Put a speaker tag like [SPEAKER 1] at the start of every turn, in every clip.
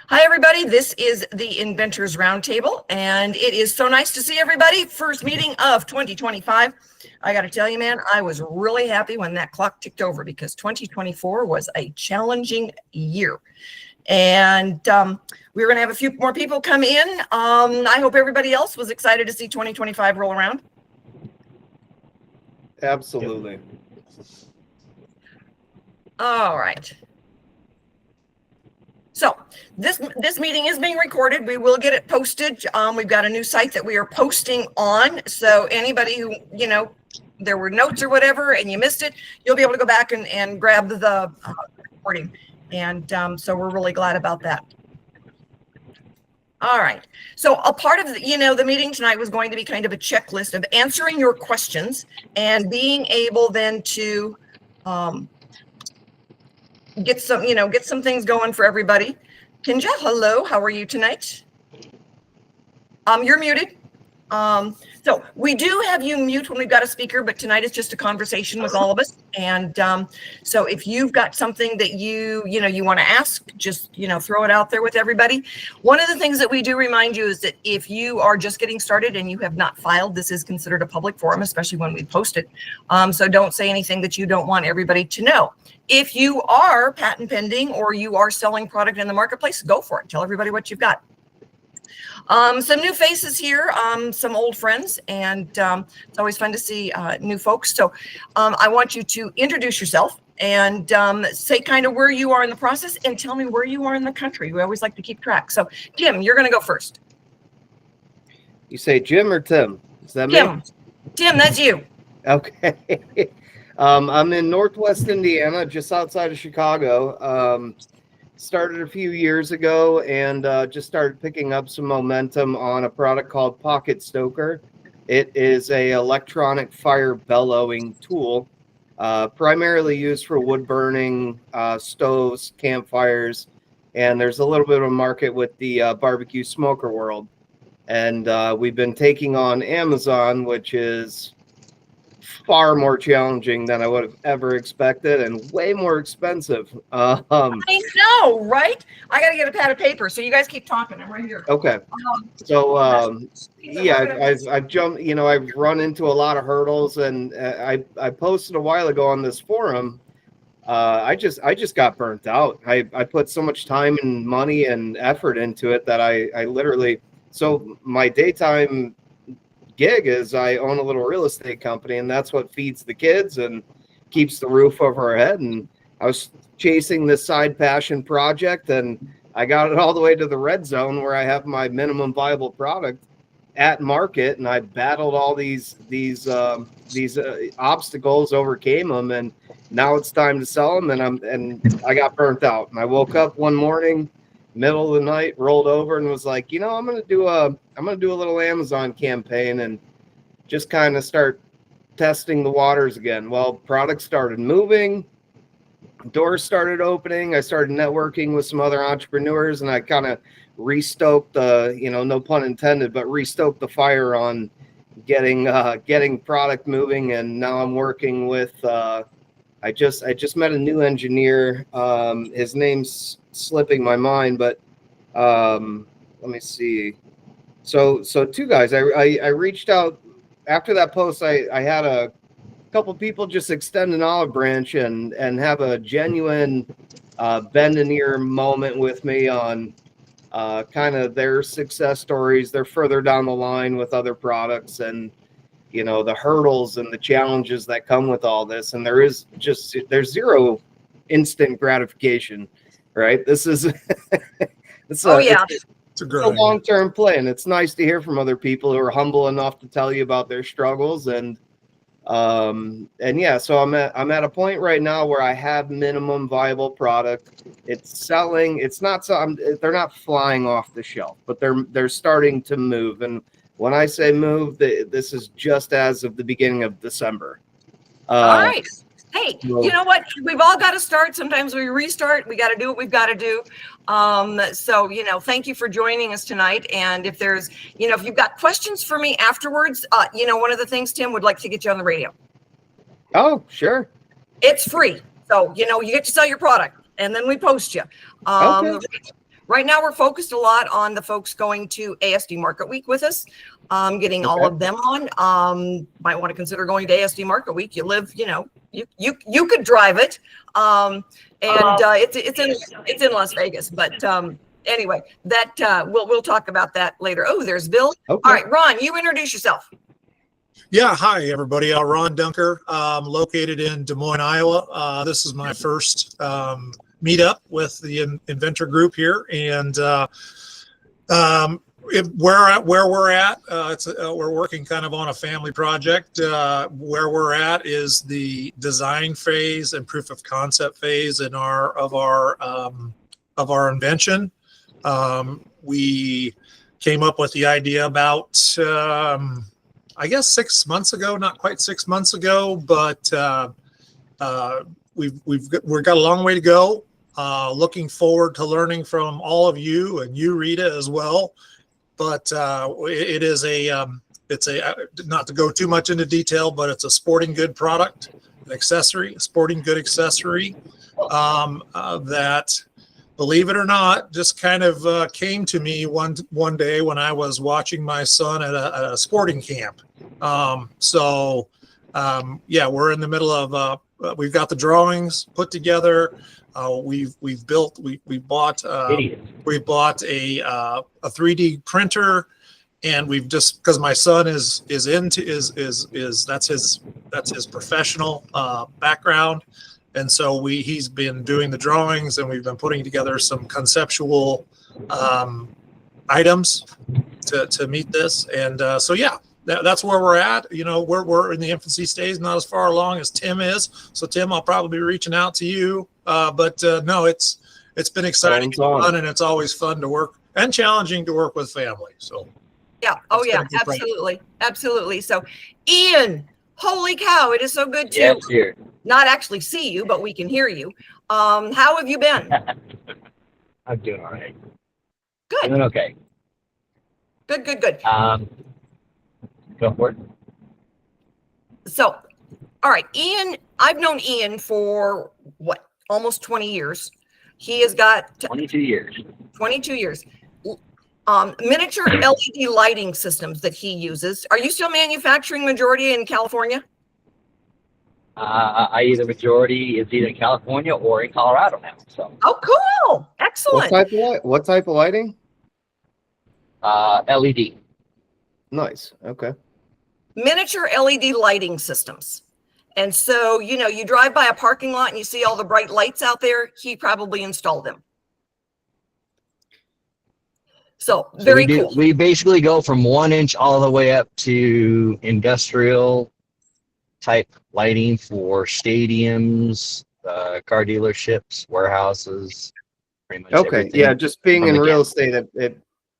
[SPEAKER 1] Hi, everybody. This is the Inventors Roundtable, and it is so nice to see everybody. First meeting of 2025. I got to tell you, man, I was really happy when that clock ticked over because 2024 was a challenging year. And we're going to have a few more people come in. I hope everybody else was excited to see 2025 roll around.
[SPEAKER 2] Absolutely.
[SPEAKER 1] All right. So this meeting is being recorded. We will get it posted. We've got a new site that we are posting on. So anybody who, there were notes or whatever and you missed it, you'll be able to go back and grab the recording. And so we're really glad about that. All right. So a part of the meeting tonight was going to be kind of a checklist of answering your questions and being able then to get some things going for everybody. Kinja, hello, how are you tonight? You're muted. So we do have you mute when we've got a speaker, but tonight is just a conversation with all of us. And so if you've got something that you want to ask, just, throw it out there with everybody. One of the things that we do remind you is that if you are just getting started and you have not filed, this is considered a public forum, especially when we post it. So don't say anything that you don't want everybody to know. If you are patent pending or you are selling product in the marketplace, go for it. Tell everybody what you've got. Some new faces here, some old friends, and it's always fun to see new folks. So I want you to introduce yourself and say kind of where you are in the process and tell me where you are in the country. We always like to keep track. So Jim, you're going to go first.
[SPEAKER 2] You say Jim or Tim? Is that
[SPEAKER 1] Jim.
[SPEAKER 2] me?
[SPEAKER 1] Jim, that's you.
[SPEAKER 2] Okay. I'm in Northwest Indiana, just outside of Chicago. Started a few years ago and just started picking up some momentum on a product called Pocket Stoker. It is a electronic fire bellowing tool, primarily used for wood burning, stoves, campfires, and there's a little bit of a market with the barbecue smoker world. And we've been taking on Amazon, which is far more challenging than I would have ever expected and way more expensive.
[SPEAKER 1] I know, right? I got to get a pad of paper. So you guys keep talking. I'm right here.
[SPEAKER 2] Okay. So, yeah, I've jumped, I've run into a lot of hurdles, and I posted a while ago on this forum. I just got burnt out. I put so much time and money and effort into it that I literally, so my daytime gig is I own a little real estate company, and that's what feeds the kids and keeps the roof over our head. And I was chasing this side passion project, and I got it all the way to the red zone where I have my minimum viable product at market, and I battled all these obstacles, overcame them, and now it's time to sell them. And I got burnt out, and I woke up one morning, middle of the night, rolled over and was like, I'm gonna do a little Amazon campaign and just kind of start testing the waters again. Well, products started moving, doors started opening, I started networking with some other entrepreneurs, and I kind of restoked the, no pun intended, but restoked the fire on getting product moving. And now I'm working with I just met a new engineer. His name's slipping my mind, but let me see. So two guys. I reached out after that post. I had a couple people just extend an olive branch and have a genuine bend an ear moment with me on kind of their success stories. They're further down the line with other products, and the hurdles and the challenges that come with all this. And there's zero instant gratification, right? This is it's a long-term play, and it's nice to hear from other people who are humble enough to tell you about their struggles. And yeah, so I'm at a point right now where I have minimum viable product. It's selling. It's not they're not flying off the shelf, but they're starting to move. And when I say move, this is just as of the beginning of December.
[SPEAKER 1] All right. Hey, you know what? We've all got to start. Sometimes we restart. We got to do what we've got to do. So, thank you for joining us tonight. And if there's, if you've got questions for me afterwards, one of the things, Tim, would like to get you on the radio.
[SPEAKER 2] Oh, sure.
[SPEAKER 1] It's free. So, you get to sell your product, and then we post you.
[SPEAKER 2] Okay.
[SPEAKER 1] right now we're focused a lot on the folks going to ASD Market Week with us, getting all of them on. Might want to consider going to ASD Market Week. You live, you know, you could drive it, and it's in Las Vegas. But anyway, that we'll talk about that later. Oh, there's Bill.
[SPEAKER 2] Okay.
[SPEAKER 1] All right, Ron, you introduce yourself.
[SPEAKER 3] Yeah, hi everybody. Ron Dunker, located in Des Moines, Iowa. This is my first meetup with the Inventor group here, and where we're at, we're working kind of on a family project. Where we're at is the design phase and proof of concept phase in of our invention. We came up with the idea about I guess 6 months ago, not quite 6 months ago, but we've got a long way to go. Looking forward to learning from all of you and you, Rita, as well. But it is it's a not to go too much into detail, but it's a sporting good product, an accessory, a sporting good accessory that, believe it or not, just kind of came to me one day when I was watching my son at a sporting camp. Yeah, we're in the middle of we've got the drawings put together. We bought a 3D printer, and we've just, because my son is that's his professional background. And so he's been doing the drawings, and we've been putting together some conceptual items to meet this. And so yeah, that's where we're at. You know, we're in the infancy stage, not as far along as Tim is. So Tim, I'll probably be reaching out to you. But no, it's been exciting and fun, and it's always fun to work and challenging to work with family. So
[SPEAKER 1] yeah, oh yeah, absolutely, absolutely. So Ian, holy cow, it is so good to not actually see you, but we can hear you. How have you been?
[SPEAKER 4] I'm doing all right.
[SPEAKER 1] Good.
[SPEAKER 4] Doing okay.
[SPEAKER 1] Good.
[SPEAKER 4] Go for it.
[SPEAKER 1] So, all right, Ian, I've known Ian for what, almost 20 years. He has got
[SPEAKER 4] 22 years.
[SPEAKER 1] 22 years. Miniature LED lighting systems that he uses. Are you still manufacturing majority in California?
[SPEAKER 4] I either majority is either in California or in Colorado now. So.
[SPEAKER 1] Oh, cool! Excellent.
[SPEAKER 2] What type of lighting?
[SPEAKER 4] LED.
[SPEAKER 2] Nice. Okay.
[SPEAKER 1] Miniature LED lighting systems. And so, you know, you drive by a parking lot and you see all the bright lights out there. He probably installed them. So very cool.
[SPEAKER 4] We basically go from 1 inch all the way up to industrial type lighting for stadiums, car dealerships, warehouses. Pretty much everything.
[SPEAKER 2] Yeah, just being in real estate,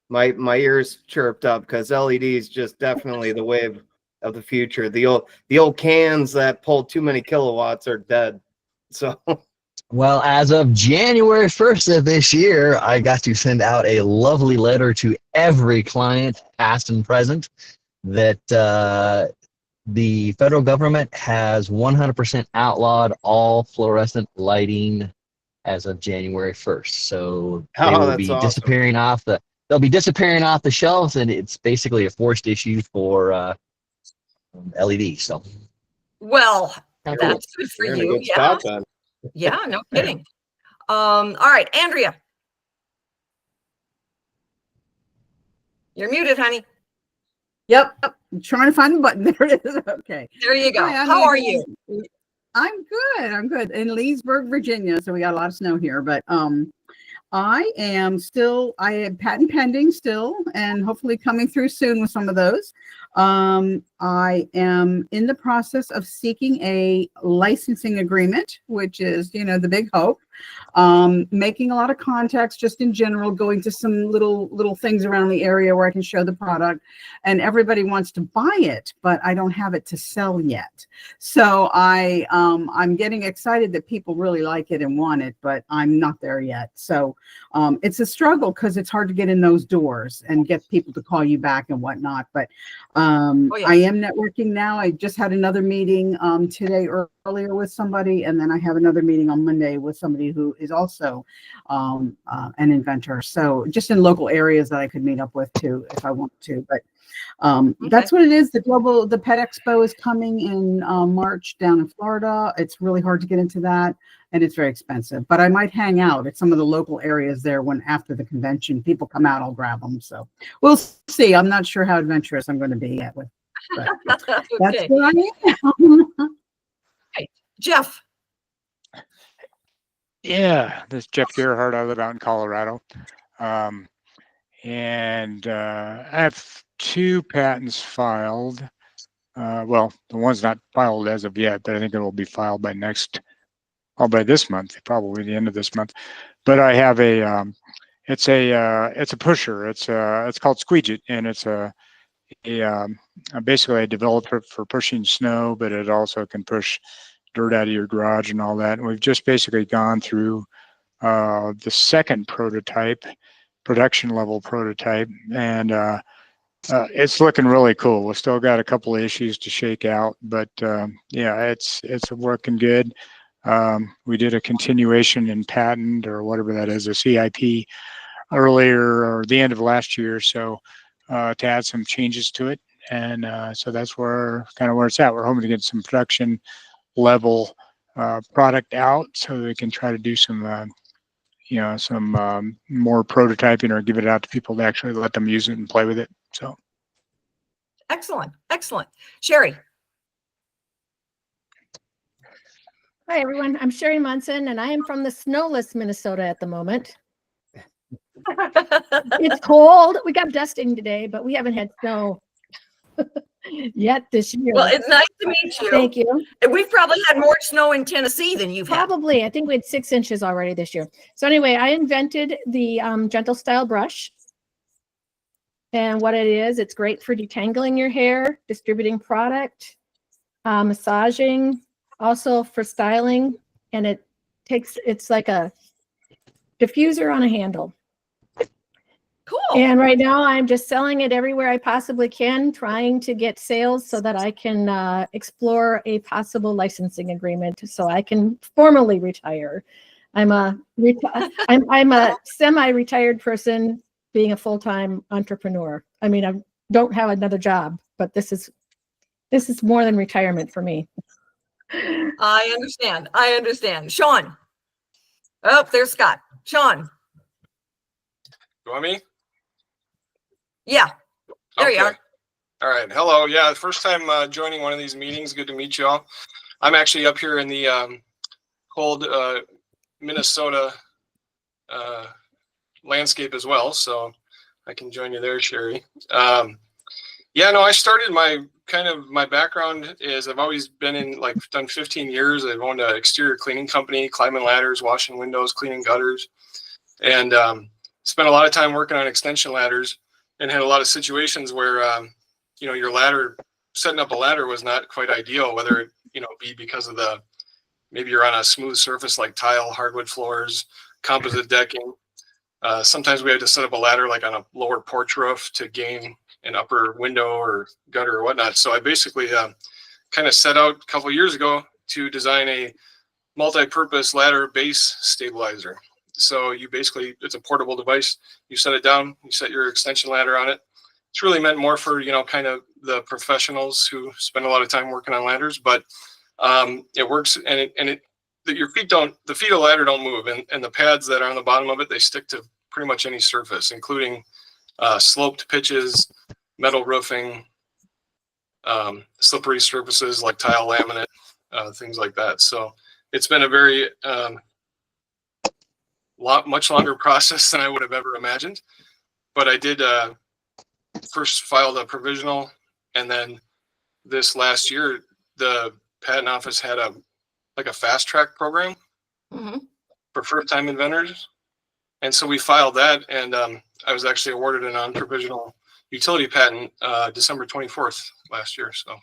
[SPEAKER 2] my ears chirped up because LED is just definitely the wave of the future. The old cans that pull too many kilowatts are dead. So.
[SPEAKER 4] Well, as of January 1st of this year, I got to send out a lovely letter to every client, past and present, that the federal government has 100% outlawed all fluorescent lighting as of January 1st. So they will be disappearing off they'll be disappearing off the shelves, and it's basically a forced issue for LED. So,
[SPEAKER 1] well, that's good for you. Yeah. Yeah, no kidding. All right, Andrea. You're muted, honey.
[SPEAKER 5] Yep. I'm trying to find the button. There it is. Okay.
[SPEAKER 1] There you go.
[SPEAKER 5] Hi,
[SPEAKER 1] how are you?
[SPEAKER 5] I'm good. I'm good. In Leesburg, Virginia. So we got a lot of snow here, but I am patent pending still, and hopefully coming through soon with some of those. I am in the process of seeking a licensing agreement, which is, you know, the big hope. Making a lot of contacts just in general, going to some little things around the area where I can show the product, and everybody wants to buy it, but I don't have it to sell yet. So I'm getting excited that people really like it and want it, but I'm not there yet. So it's a struggle because it's hard to get in those doors and get people to call you back and whatnot. But I am networking now. I just had another meeting today earlier with somebody, and then I have another meeting on Monday with somebody who is also an inventor. So just in local areas that I could meet up with too, if I want to. But that's what it is. The Pet Expo is coming in March down in Florida. It's really hard to get into that, and it's very expensive. But I might hang out at some of the local areas there when after the convention people come out. I'll grab them. So we'll see. I'm not sure how adventurous I'm going to be yet with. But that's
[SPEAKER 1] Okay.
[SPEAKER 5] what I am.
[SPEAKER 1] Right. Jeff.
[SPEAKER 6] Yeah, this is Jeff Gerhardt. I live out in Colorado. And I have 2 patents filed. Well, the one's not filed as of yet, but I think it will be filed by by this month, probably the end of this month. But I have it's a pusher. It's called Squeegee, and it's basically I developed it for pushing snow, but it also can push dirt out of your garage and all that. And we've just basically gone through the second prototype, production level prototype, and it's looking really cool. We've still got a couple of issues to shake out, but yeah, it's working good. We did a continuation in patent or whatever that is, a CIP earlier or the end of last year, so to add some changes to it, and so that's where it's at. We're hoping to get some production level product out so we can try to do some more prototyping or give it out to people to actually let them use it and play with it. So
[SPEAKER 1] Excellent. Sherry.
[SPEAKER 7] Hi, everyone. I'm Sherry Munson, and I am from the snowless Minnesota at the moment. It's cold. We got dusting today, but we haven't had snow yet this year.
[SPEAKER 1] Well, it's nice to meet you.
[SPEAKER 7] Thank you.
[SPEAKER 1] And we've probably had more snow in Tennessee than you've had.
[SPEAKER 7] Probably. I think we had 6 inches already this year. So anyway, I invented the gentle style brush. And what it is, it's great for detangling your hair, distributing product, massaging, also for styling. And it's like a diffuser on a handle.
[SPEAKER 1] Cool.
[SPEAKER 7] And right now I'm just selling it everywhere I possibly can, trying to get sales so that I can explore a possible licensing agreement so I can formally retire. I'm a semi-retired person being a full-time entrepreneur. I mean, I don't have another job, but this is more than retirement for me.
[SPEAKER 1] I understand. Sean. Oh, there's Scott. Sean.
[SPEAKER 8] You want me?
[SPEAKER 1] Yeah. There you are.
[SPEAKER 8] All right. Hello. Yeah, first time joining one of these meetings. Good to meet you all. I'm actually up here in the cold Minnesota landscape as well, so I can join you there, Sherry. Yeah, no, I started my background is I've always been in, like, done 15 years. I've owned an exterior cleaning company, climbing ladders, washing windows, cleaning gutters, and spent a lot of time working on extension ladders, and had a lot of situations where your ladder, setting up a ladder was not quite ideal, whether it be because of maybe you're on a smooth surface like tile, hardwood floors, composite decking. Sometimes we had to set up a ladder like on a lower porch roof to gain an upper window or gutter or whatnot. So I basically kind of set out a couple of years ago to design a multi-purpose ladder base stabilizer. So it's a portable device. You set it down, you set your extension ladder on it. It's really meant more for, kind of the professionals who spend a lot of time working on ladders, but it works, and the feet of the ladder don't move, and the pads that are on the bottom of it, they stick to pretty much any surface, including sloped pitches, metal roofing, slippery surfaces like tile, laminate, things like that. So it's been a very much longer process than I would have ever imagined. But I did first filed a provisional, and then this last year, the patent office had a fast track program for first time inventors. And so we filed that, and I was actually awarded a non-provisional utility patent December 24th last year. So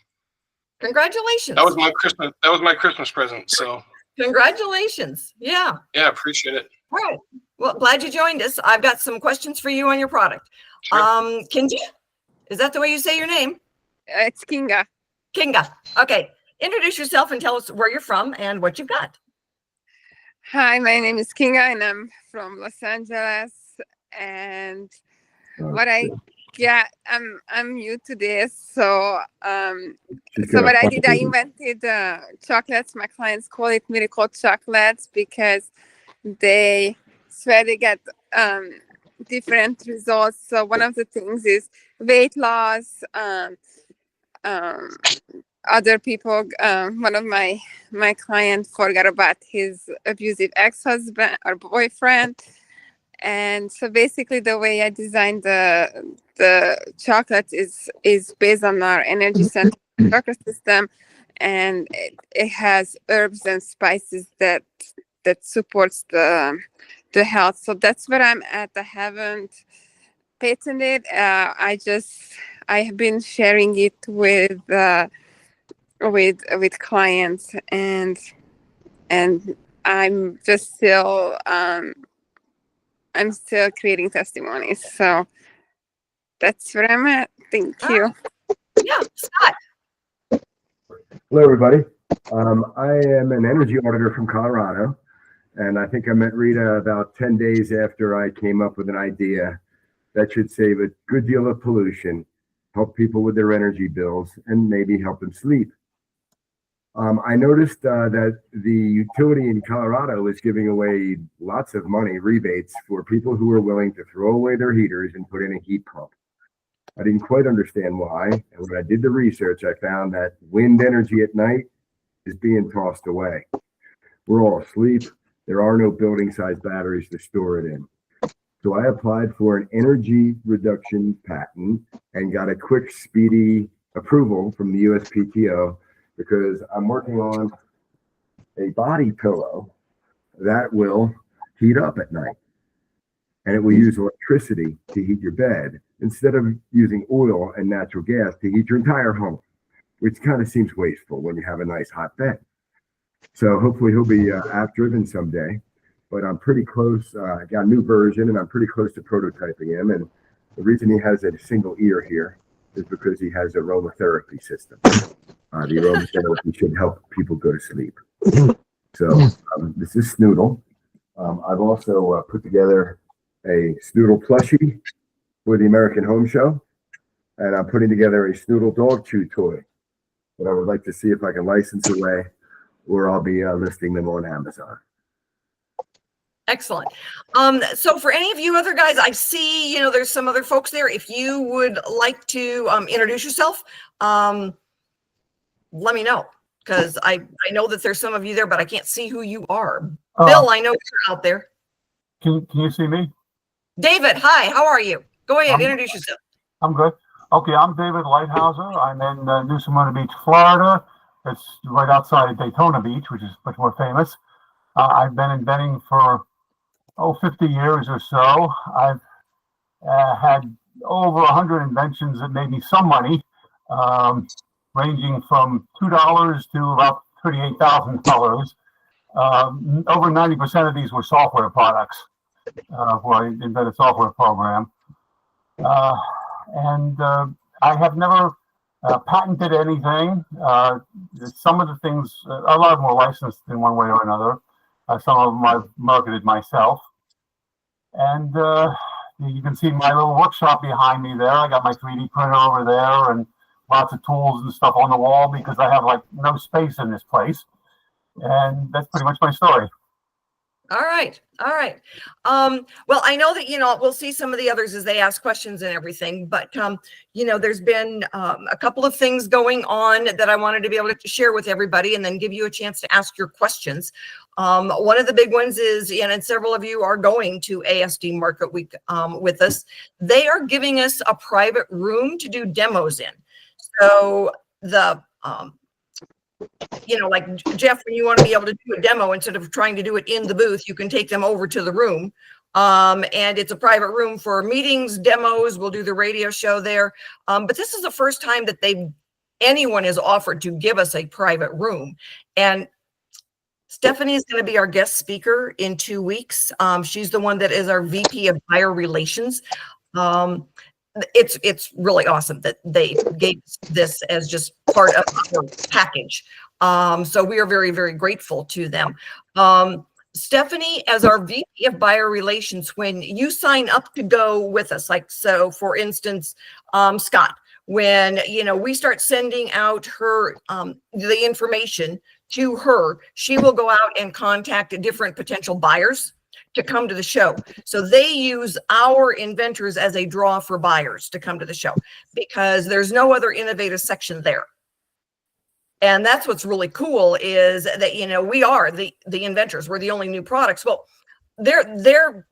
[SPEAKER 1] Congratulations.
[SPEAKER 8] that was my Christmas present. So
[SPEAKER 1] Congratulations. Yeah.
[SPEAKER 8] yeah, appreciate it.
[SPEAKER 1] All right. Well, glad you joined us. I've got some questions for you on your product.
[SPEAKER 8] Sure.
[SPEAKER 1] Kinga, is that the way you say your name?
[SPEAKER 9] It's Kinga.
[SPEAKER 1] Kinga. Okay. Introduce yourself and tell us where you're from and what you've got.
[SPEAKER 9] Hi, my name is Kinga and I'm from Los Angeles. And what I get, I'm new to this. So what I did, I invented chocolates. My clients call it miracle chocolates because they swear they get different results. So one of the things is weight loss. Other people, one of my clients forgot about his abusive ex-husband or boyfriend. And so basically the way I designed the chocolate is based on our energy center chakra system, and it has herbs and spices that supports the health. So that's where I'm at. I haven't patented. I have been sharing it with clients, and I'm just still I'm still creating testimonies. So that's where I'm at. Thank you.
[SPEAKER 1] Yeah, Scott.
[SPEAKER 10] Hello, everybody. I am an energy auditor from Colorado, and I think I met Rita about 10 days after I came up with an idea that should save a good deal of pollution, help people with their energy bills, and maybe help them sleep. I noticed that the utility in Colorado is giving away lots of money, rebates, for people who are willing to throw away their heaters and put in a heat pump. I didn't quite understand why. And when I did the research, I found that wind energy at night is being tossed away. We're all asleep. There are no building-sized batteries to store it in. So I applied for an energy reduction patent and got a quick, speedy approval from the USPTO, because I'm working on a body pillow that will heat up at night. And it will use electricity to heat your bed instead of using oil and natural gas to heat your entire home, which kind of seems wasteful when you have a nice hot bed. So hopefully he'll be app-driven someday, but I'm pretty close. I got a new version and I'm pretty close to prototyping him. And the reason he has a single ear here is because he has an aromatherapy system. The aromatherapy should help people go to sleep. So this is Snoodle. I've also put together a Snoodle plushie for the American Home Show, and I'm putting together a Snoodle dog chew toy that I would like to see if I can license away, or I'll be listing them on Amazon.
[SPEAKER 1] Excellent. So for any of you other guys, I see, there's some other folks there. If you would like to introduce yourself, let me know, because I know that there's some of you there, but I can't see who you are. Bill, I know you're out there.
[SPEAKER 11] Can you see me?
[SPEAKER 1] David, hi, how are you? Go ahead, introduce yourself.
[SPEAKER 11] I'm good. Okay, I'm David Lighthouser. I'm in New Smyrna Beach, Florida. It's right outside of Daytona Beach, which is much more famous. I've been inventing for 50 years or so. I've had over 100 inventions that made me some money, ranging from $2 to about $38,000. Over 90% of these were software products, where I invented a software program. And I have never patented anything. Some of the things, a lot of them were licensed in one way or another. Some of them I've marketed myself. And you can see my little workshop behind me there. I got my 3D printer over there and lots of tools and stuff on the wall because I have no space in this place. And that's pretty much my story.
[SPEAKER 1] All right. Well, I know that, we'll see some of the others as they ask questions and everything, but, there's been a couple of things going on that I wanted to be able to share with everybody and then give you a chance to ask your questions. One of the big ones is, and several of you are going to ASD Market Week with us. They are giving us a private room to do demos in. So the, like Jeff, when you want to be able to do a demo, instead of trying to do it in the booth, you can take them over to the room. And it's a private room for meetings, demos. We'll do the radio show there. But this is the first time that anyone has offered to give us a private room. And Stephanie is going to be our guest speaker in 2 weeks. She's the one that is our VP of Buyer Relations. It's really awesome that they gave this as just part of our package. So we are very, very grateful to them. Stephanie, as our VP of Buyer Relations, when you sign up to go with us, like, so for instance, Scott, when, you know, we start sending out her, the information to her, she will go out and contact different potential buyers to come to the show. So they use our inventors as a draw for buyers to come to the show because there's no other innovative section there. And that's what's really cool is that, you know, we are the inventors. We're the only new products. Well, their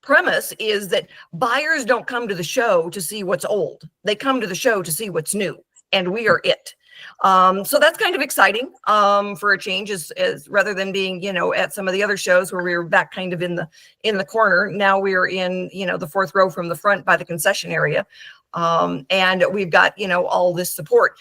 [SPEAKER 1] premise is that buyers don't come to the show to see what's old. They come to the show to see what's new, and we are it. So that's kind of exciting for a change, is rather than being, you know, at some of the other shows where we were back kind of in the corner. Now we are in, you know, the fourth row from the front by the concession area, and we've got, you know, all this support.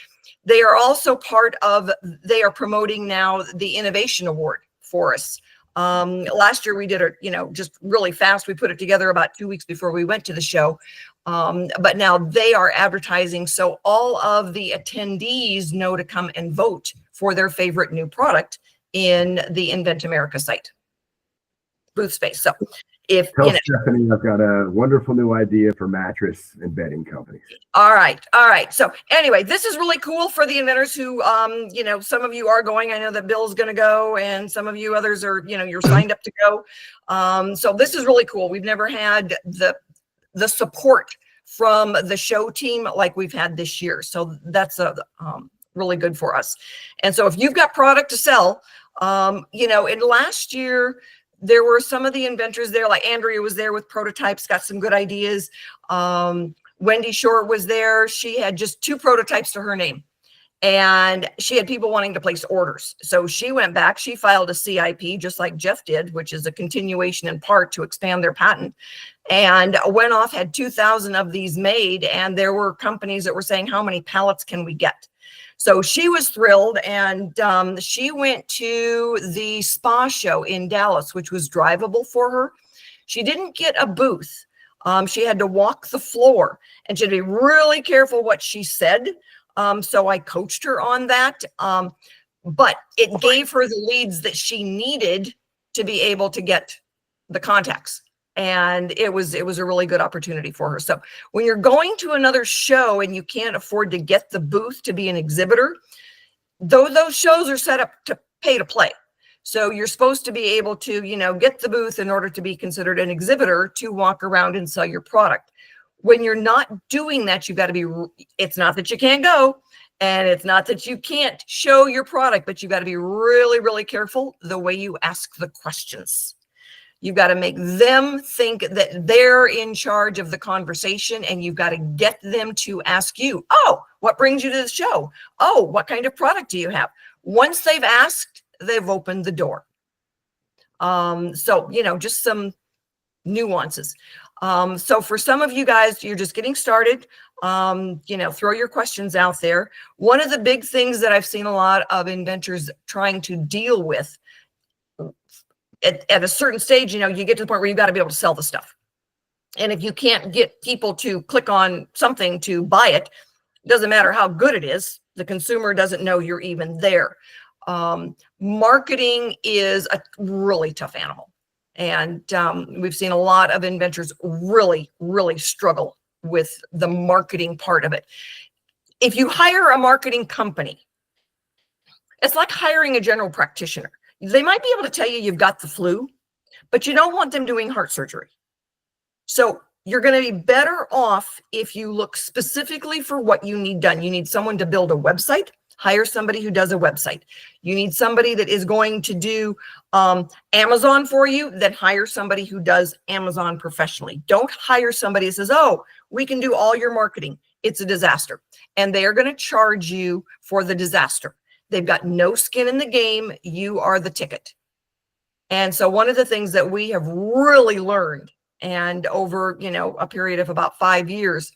[SPEAKER 1] They are also part of, they are promoting now the Innovation Award for us. Last year we did it, you know, just really fast. We put it together about 2 weeks before we went to the show. But now they are advertising, so all of the attendees know to come and vote for their favorite new product in the Invent America site booth space. So if,
[SPEAKER 10] Tell
[SPEAKER 1] you know,
[SPEAKER 10] Stephanie I've got a wonderful new idea for mattress and bedding companies.
[SPEAKER 1] all right. So anyway, this is really cool for the inventors who, you know, some of you are going. I know that Bill's going to go, and some of you others are, you know, you're signed up to go. So this is really cool. We've never had the support from the show team like we've had this year. So that's really good for us. And so if you've got product to sell, you know, in last year, there were some of the inventors there, like Andrea was there with prototypes, got some good ideas. Wendy Short was there. She had just 2 prototypes to her name, and she had people wanting to place orders. So she went back, she filed a CIP just like Jeff did, which is a continuation in part to expand their patent, and went off, had 2,000 of these made. And there were companies that were saying, how many pallets can we get? So she was thrilled, and she went to the spa show in Dallas, which was drivable for her. She didn't get a booth. She had to walk the floor, and she had to be really careful what she said. So I coached her on that. But it gave her the leads that she needed to be able to get the contacts. And it was a really good opportunity for her. So when you're going to another show and you can't afford to get the booth to be an exhibitor, though those shows are set up to pay to play. So you're supposed to be able to, you know, get the booth in order to be considered an exhibitor to walk around and sell your product. When you're not doing that, you've got to be, it's not that you can't go, and it's not that you can't show your product, but you've got to be really, really careful the way you ask the questions. You've got to make them think that they're in charge of the conversation, and you've got to get them to ask you, oh, what brings you to the show? Oh, what kind of product do you have? Once they've asked, they've opened the door. So, you know, just some nuances. So for some of you guys, you're just getting started, you know, throw your questions out there. One of the big things that I've seen a lot of inventors trying to deal with at a certain stage, you know, you get to the point where you've got to be able to sell the stuff. And if you can't get people to click on something to buy it, doesn't matter how good it is, the consumer doesn't know you're even there. Marketing is a really tough animal. And we've seen a lot of inventors really, really struggle with the marketing part of it. If you hire a marketing company, it's like hiring a general practitioner. They might be able to tell you you've got the flu, but you don't want them doing heart surgery. So you're going to be better off if you look specifically for what you need done. You need someone to build a website. Hire somebody who does a website. You need somebody that is going to do Amazon for you, then hire somebody who does Amazon professionally. Don't hire somebody that says, oh, we can do all your marketing. It's a disaster. And they are going to charge you for the disaster. They've got no skin in the game. You are the ticket. And so one of the things that we have really learned, and over, you know, a period of about 5 years,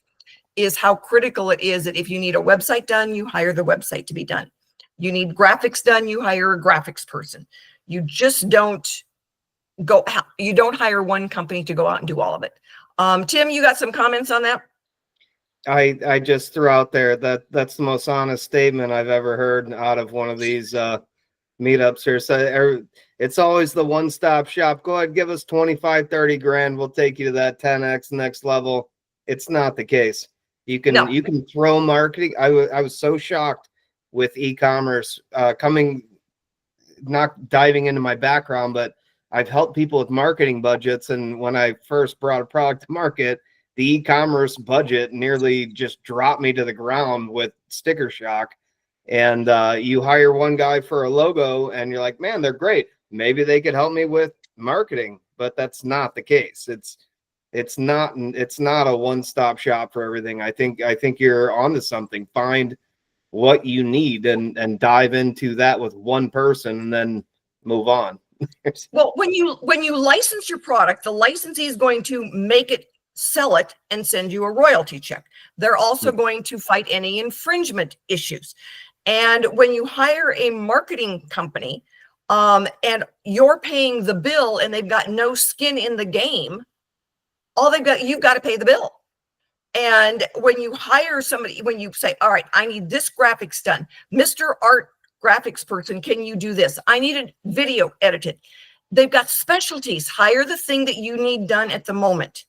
[SPEAKER 1] is how critical it is that if you need a website done, you hire the website to be done. You need graphics done, you hire a graphics person. You just don't hire one company to go out and do all of it. Tim, you got some comments on that?
[SPEAKER 2] I just threw out there that that's the most honest statement I've ever heard out of one of these meetups here. So it's always the one-stop shop. Go ahead, give us 25, 30 grand. We'll take you to that 10x next level. It's not the case. You can throw marketing. I was so shocked with e-commerce not diving into my background, but I've helped people with marketing budgets. And when I first brought a product to market, the e-commerce budget nearly just dropped me to the ground with sticker shock. And you hire one guy for a logo and you're like, man, they're great. Maybe they could help me with marketing, but that's not the case. It's not a one-stop shop for everything. I think you're onto something. Find what you need and dive into that with one person and then move on.
[SPEAKER 1] Well, when you license your product, the licensee is going to make it, sell it, and send you a royalty check. They're also going to fight any infringement issues. And when you hire a marketing company and you're paying the bill and they've got no skin in the game, you've got to pay the bill. And when you hire somebody, when you say, all right, I need this graphics done, Mr. Art graphics person, can you do this? I need a video edited. They've got specialties. Hire the thing that you need done at the moment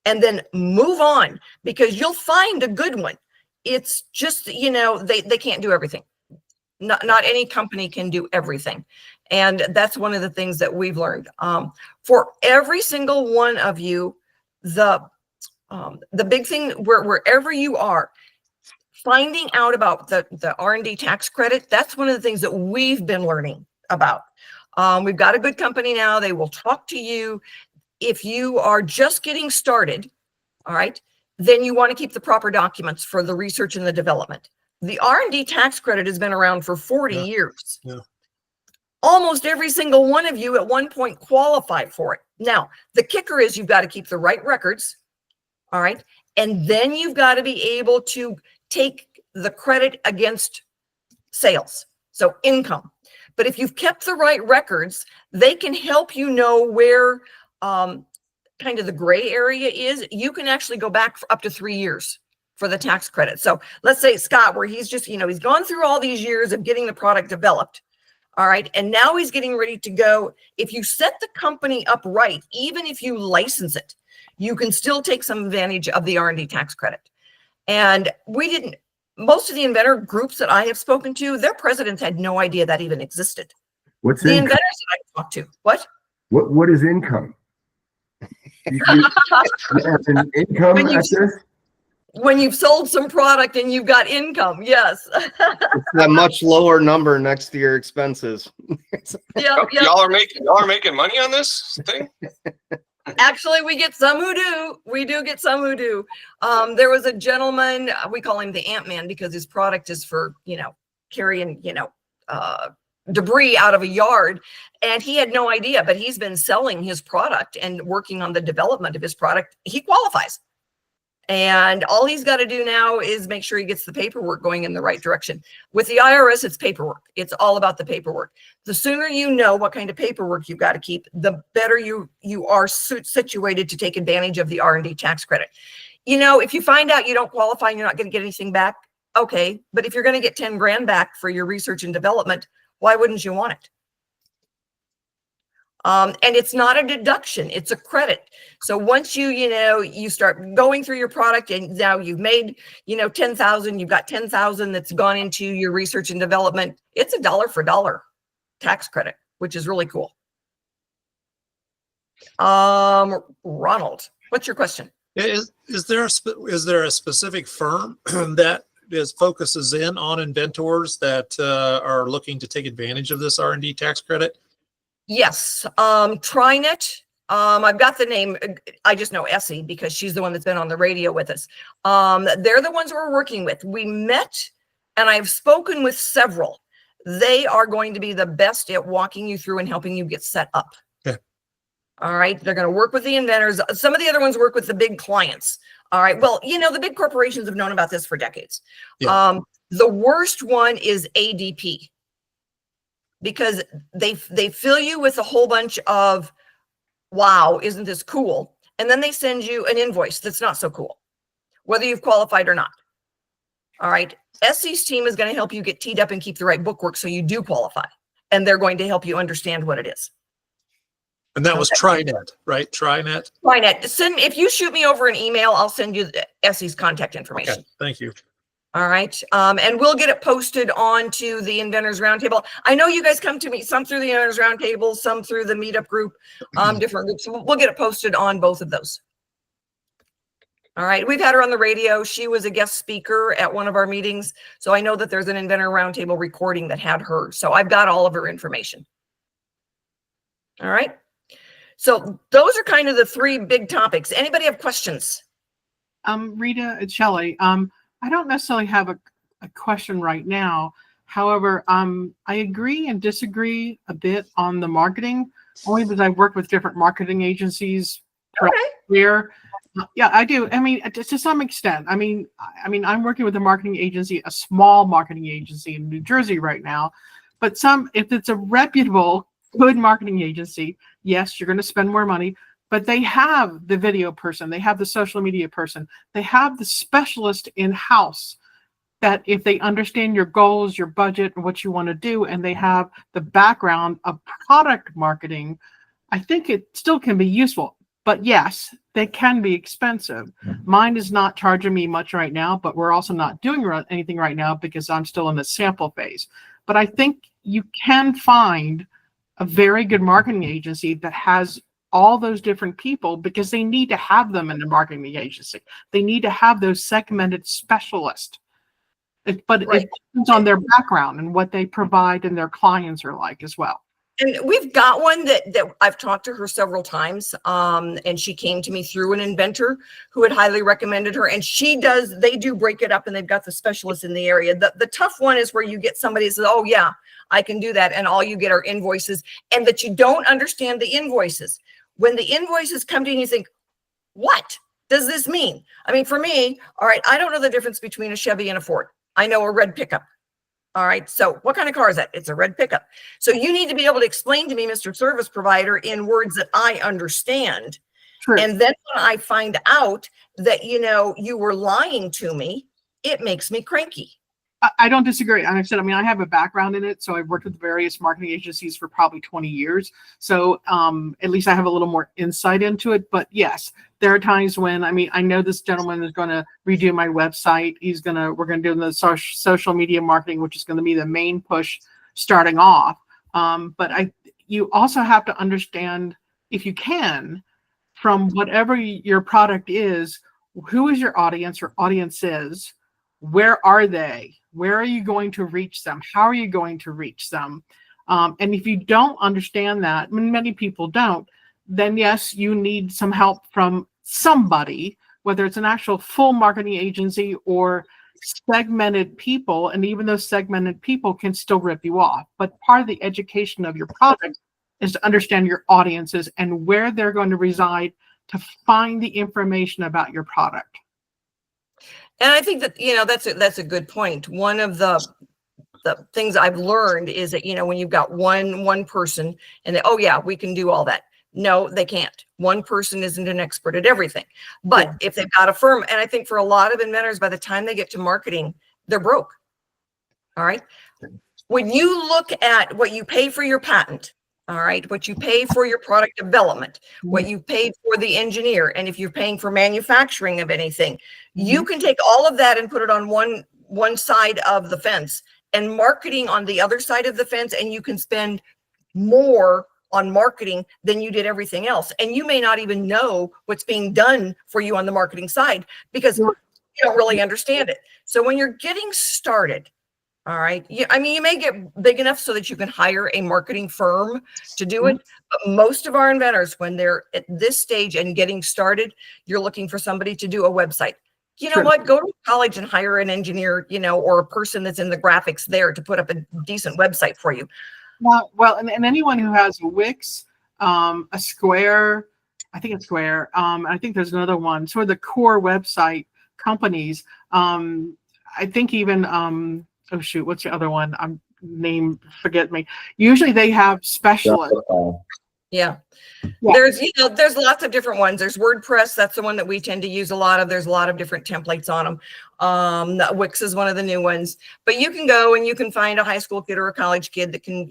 [SPEAKER 1] and then move on, because you'll find a good one. It's just, they can't do everything. Not any company can do everything. And that's one of the things that we've learned. For every single one of you, the big thing, wherever you are, finding out about the R&D tax credit, that's one of the things that we've been learning about. We've got a good company now. They will talk to you. If you are just getting started, all right, then you want to keep the proper documents for the research and the development. The R&D tax credit has been around for 40 years.
[SPEAKER 3] Yeah.
[SPEAKER 1] Almost every single one of you at one point qualified for it. Now, the kicker is you've got to keep the right records, all right? And then you've got to be able to take the credit against sales, so income. But if you've kept the right records, they can help you know where kind of the gray area is. You can actually go back for up to 3 years for the tax credit. So let's say Scott, where he's just, he's gone through all these years of getting the product developed. All right. And now he's getting ready to go. If you set the company up right, even if you license it, you can still take some advantage of the R&D tax credit. And most of the inventor groups that I have spoken to, their presidents had no idea that even existed.
[SPEAKER 10] What's
[SPEAKER 1] the
[SPEAKER 10] income?
[SPEAKER 1] inventors that I talked to?
[SPEAKER 10] What is income? As an income at this?
[SPEAKER 1] When you've sold some product and you've got income, yes.
[SPEAKER 2] It's a much lower number next to your expenses.
[SPEAKER 8] Y'all are making money on this thing?
[SPEAKER 1] Actually, we get some who do. We do get some who do. There was a gentleman, we call him the Ant-Man because his product is for, carrying, debris out of a yard. And he had no idea, but he's been selling his product and working on the development of his product. He qualifies. And all he's got to do now is make sure he gets the paperwork going in the right direction. With the IRS, it's paperwork. It's all about the paperwork. The sooner you know what kind of paperwork you've got to keep, the better you are situated to take advantage of the R&D tax credit. If you find out you don't qualify and you're not going to get anything back, okay. But if you're going to get 10 grand back for your research and development, why wouldn't you want it? And it's not a deduction, it's a credit. So once you start going through your product and now you've made, 10,000, you've got 10,000 that's gone into your research and development. It's a dollar for dollar tax credit, which is really cool. Ronald, what's your question?
[SPEAKER 3] Is there a specific firm that focuses in on inventors that are looking to take advantage of this R&D tax credit?
[SPEAKER 1] Yes, Trinet. I've got the name. I just know Essie because she's the one that's been on the radio with us. They're the ones we're working with. We met and I've spoken with several. They are going to be the best at walking you through and helping you get set up.
[SPEAKER 3] Okay.
[SPEAKER 1] All right. They're going to work with the inventors. Some of the other ones work with the big clients. All right. Well, the big corporations have known about this for decades. Yeah. The worst one is ADP. Because they fill you with a whole bunch of, wow, isn't this cool? And then they send you an invoice that's not so cool, whether you've qualified or not. All right. Essie's team is going to help you get teed up and keep the right bookwork so you do qualify. and they're going to help you understand what it is.
[SPEAKER 3] And that was TriNet, right? TriNet.
[SPEAKER 1] TriNet. If you shoot me over an email, I'll send you Essie's contact information.
[SPEAKER 3] Okay, thank you.
[SPEAKER 1] All right. And we'll get it posted onto the Inventors Roundtable. I know you guys come to me, some through the Inventors Roundtable, some through the Meetup group, different groups. So we'll get it posted on both of those. All right. We've had her on the radio. She was a guest speaker at one of our meetings. So I know that there's an Inventor Roundtable recording that had her. So I've got all of her information. All right. So those are kind of the three big topics. Anybody have questions?
[SPEAKER 12] Rita, it's Shelley. I don't necessarily have a question right now. However, I agree and disagree a bit on the marketing, only because I've worked with different marketing agencies here. Yeah, I do. I mean, to some extent. I mean, I'm working with a marketing agency, a small marketing agency in New Jersey right now. But if it's a reputable, good marketing agency, yes, you're going to spend more money. But they have the video person, they have the social media person, they have the specialist in-house that if they understand your goals, your budget, and what you want to do, and they have the background of product marketing, I think it still can be useful. But yes, they can be expensive. Mine is not charging me much right now, but we're also not doing anything right now because I'm still in the sample phase. But I think you can find a very good marketing agency that has all those different people, because they need to have them in the marketing agency. They need to have those segmented specialists. But it depends on their background and what they provide and their clients are like as well.
[SPEAKER 1] And we've got one that I've talked to her several times. And she came to me through an inventor who had highly recommended her. And they do break it up, and they've got the specialists in the area. The tough one is where you get somebody that says, oh yeah, I can do that. And all you get are invoices, and that you don't understand the invoices. When the invoices come to you, you think, what does this mean? I mean, for me, all right, I don't know the difference between a Chevy and a Ford. I know a red pickup. All right, so what kind of car is that? It's a red pickup. So you need to be able to explain to me, Mr. Service Provider, in words that I understand.
[SPEAKER 12] True.
[SPEAKER 1] And then when I find out that, you were lying to me, it makes me cranky.
[SPEAKER 12] I don't disagree. And I said, I have a background in it. So I've worked with various marketing agencies for probably 20 years. So at least I have a little more insight into it. But yes, there are times when, I know this gentleman is going to redo my website. We're going to do the social media marketing, which is going to be the main push starting off. But you also have to understand, if you can, from whatever your product is, who is your audience or audiences? Where are they? Where are you going to reach them? How are you going to reach them? And if you don't understand that, many people don't, then yes, you need some help from somebody, whether it's an actual full marketing agency or segmented people. And even those segmented people can still rip you off. But part of the education of your product is to understand your audiences and where they're going to reside to find the information about your product.
[SPEAKER 1] And I think that, that's a good point. One of the things I've learned is that, when you've got one person and they, oh yeah, we can do all that. No, they can't. One person isn't an expert at everything. But if they've got a firm, and I think for a lot of inventors, by the time they get to marketing, they're broke. All right. When you look at what you pay for your patent, all right, what you pay for your product development, what you paid for the engineer, and if you're paying for manufacturing of anything, you can take all of that and put it on one side of the fence and marketing on the other side of the fence, and you can spend more on marketing than you did everything else. And you may not even know what's being done for you on the marketing side because you don't really understand it. So when you're getting started, all right. You may get big enough so that you can hire a marketing firm to do it. But most of our inventors, when they're at this stage and getting started, you're looking for somebody to do a website. You know what? Go to college and hire an engineer, or a person that's in the graphics there to put up a decent website for you.
[SPEAKER 12] Well, and anyone who has a Wix, a Square, I think it's Square. I think there's another one. Sort of the core website companies. I think even oh shoot, what's the other one? Forget me. Usually they have specialists.
[SPEAKER 1] Yeah. There's lots of different ones. There's WordPress. That's the one that we tend to use a lot of. There's a lot of different templates on them. Wix is one of the new ones. But you can go and you can find a high school kid or a college kid that can,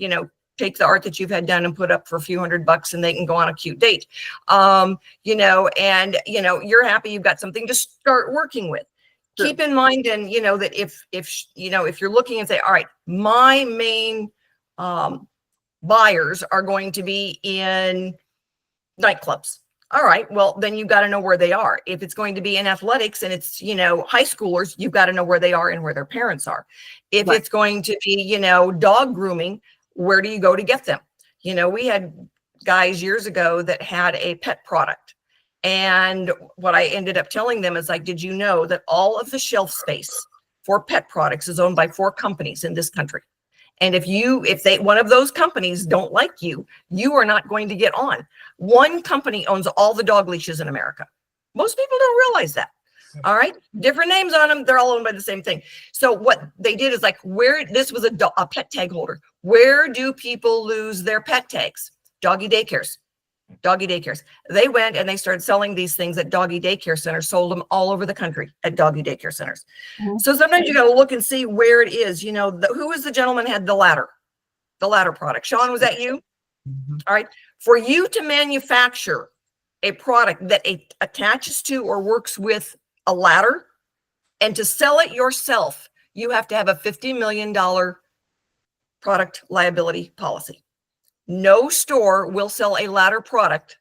[SPEAKER 1] take the art that you've had done and put up for a few $100 and they can go on a cute date. You know, and, you know, you're happy you've got something to start working with. Sure. Keep in mind, and, you know, that if you know, if you're looking and say, all right, my main buyers are going to be in nightclubs. All right, well, then you've got to know where they are. If it's going to be in athletics and it's, you know, high schoolers, you've got to know where they are and where their parents are. If it's going to be, you know, dog grooming, where do you go to get them? You know, we had guys years ago that had a pet product. And what I ended up telling them is like, did you know that all of the shelf space for pet products is owned by 4 companies in this country? And if one of those companies don't like you, you are not going to get on. One company owns all the dog leashes in America. Most people don't realize that. All right. Different names on them. They're all owned by the same thing. So what they did is like, this was a pet tag holder. Where do people lose their pet tags? Doggy daycares. Doggy daycares. They went and they started selling these things at doggy daycare centers, sold them all over the country at doggy daycare centers. Mm-hmm. So sometimes you got to look and see where it is. You know, who was the gentleman had the ladder product? Sean, was that you? Mm-hmm. All right. For you to manufacture a product that attaches to or works with a ladder and to sell it yourself, you have to have a $50 million product liability policy. No store will sell a ladder product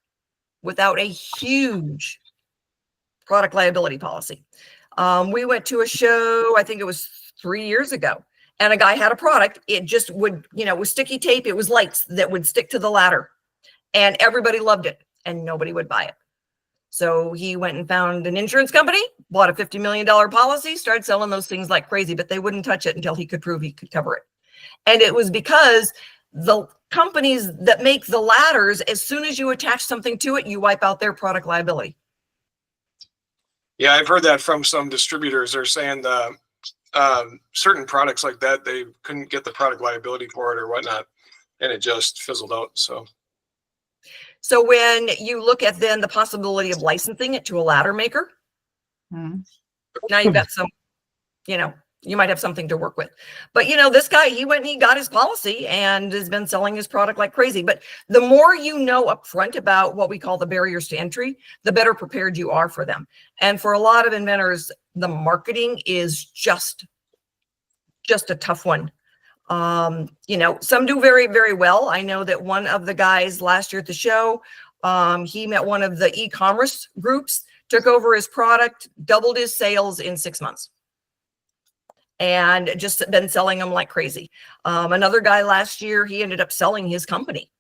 [SPEAKER 1] without a huge product liability policy. We went to a show, I think it was 3 years ago, and a guy had a product. It just would, you know, with sticky tape, it was lights that would stick to the ladder, and everybody loved it and nobody would buy it. So he went and found an insurance company, bought a $50 million policy, started selling those things like crazy, but they wouldn't touch it until he could prove he could cover it. And it was because the companies that make the ladders, as soon as you attach something to it, you wipe out their product liability.
[SPEAKER 8] Yeah, I've heard that from some distributors. They're saying certain products like that, they couldn't get the product liability for it or whatnot, and it just fizzled out. So
[SPEAKER 1] when you look at then the possibility of licensing it to a ladder maker, now you've got some, you know, you might have something to work with. But, you know, this guy, he went and he got his policy and has been selling his product like crazy. But the more you know upfront about what we call the barriers to entry, the better prepared you are for them. And for a lot of inventors, the marketing is just a tough one. You know, some do very, very well. I know that one of the guys last year at the show, he met one of the e-commerce groups, took over his product, doubled his sales in 6 months. And just been selling them like crazy. Another guy last year, he ended up selling his company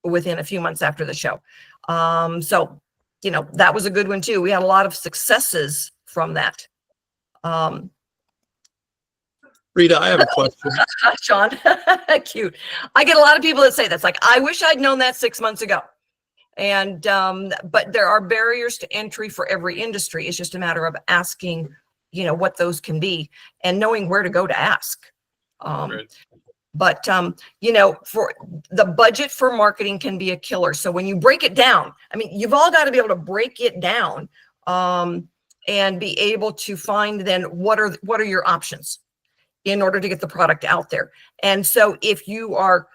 [SPEAKER 1] within a few months after the show. So, you know, that was a good one too. We had a lot of successes from that.
[SPEAKER 3] Rita, I have a question.
[SPEAKER 1] Sean, cute. I get a lot of people that say that's like, I wish I'd known that 6 months ago. And, but there are barriers to entry for every industry. It's just a matter of asking, you know, what those can be and knowing where to go to ask. Right. But, you know, for the budget for marketing can be a killer. So when you break it down, I mean, you've all got to be able to break it down and be able to find then what are your options in order to get the product out there. And so if you are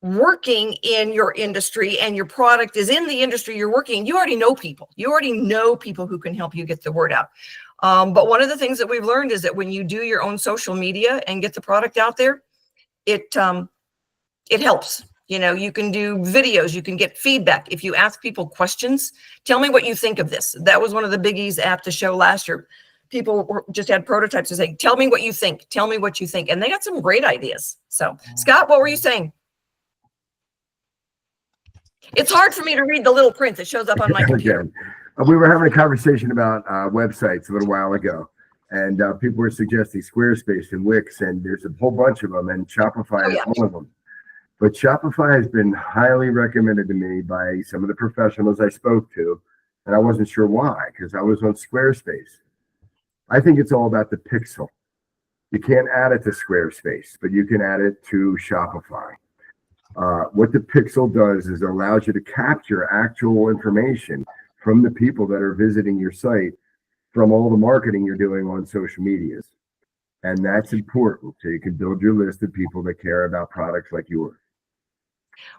[SPEAKER 1] working in your industry and your product is in the industry you're working, you already know people. You already know people who can help you get the word out. But one of the things that we've learned is that when you do your own social media and get the product out there, it helps. You know, you can do videos, you can get feedback. If you ask people questions, tell me what you think of this. That was one of the biggies at the show last year. People just had prototypes to say, tell me what you think. Tell me what you think. And they got some great ideas. So Scott, what were you saying? It's hard for me to read the little print that shows up on my computer.
[SPEAKER 10] We were having a conversation about websites a little while ago, and people were suggesting Squarespace and Wix, and there's a whole bunch of them, and Shopify is one of them. But Shopify has been highly recommended to me by some of the professionals I spoke to, and I wasn't sure why, because I was on Squarespace. I think it's all about the pixel. You can't add it to Squarespace, but you can add it to Shopify. What the pixel does is it allows you to capture actual information from the people that are visiting your site, from all the marketing you're doing on social medias. And that's important, so you can build your list of people that care about products like yours.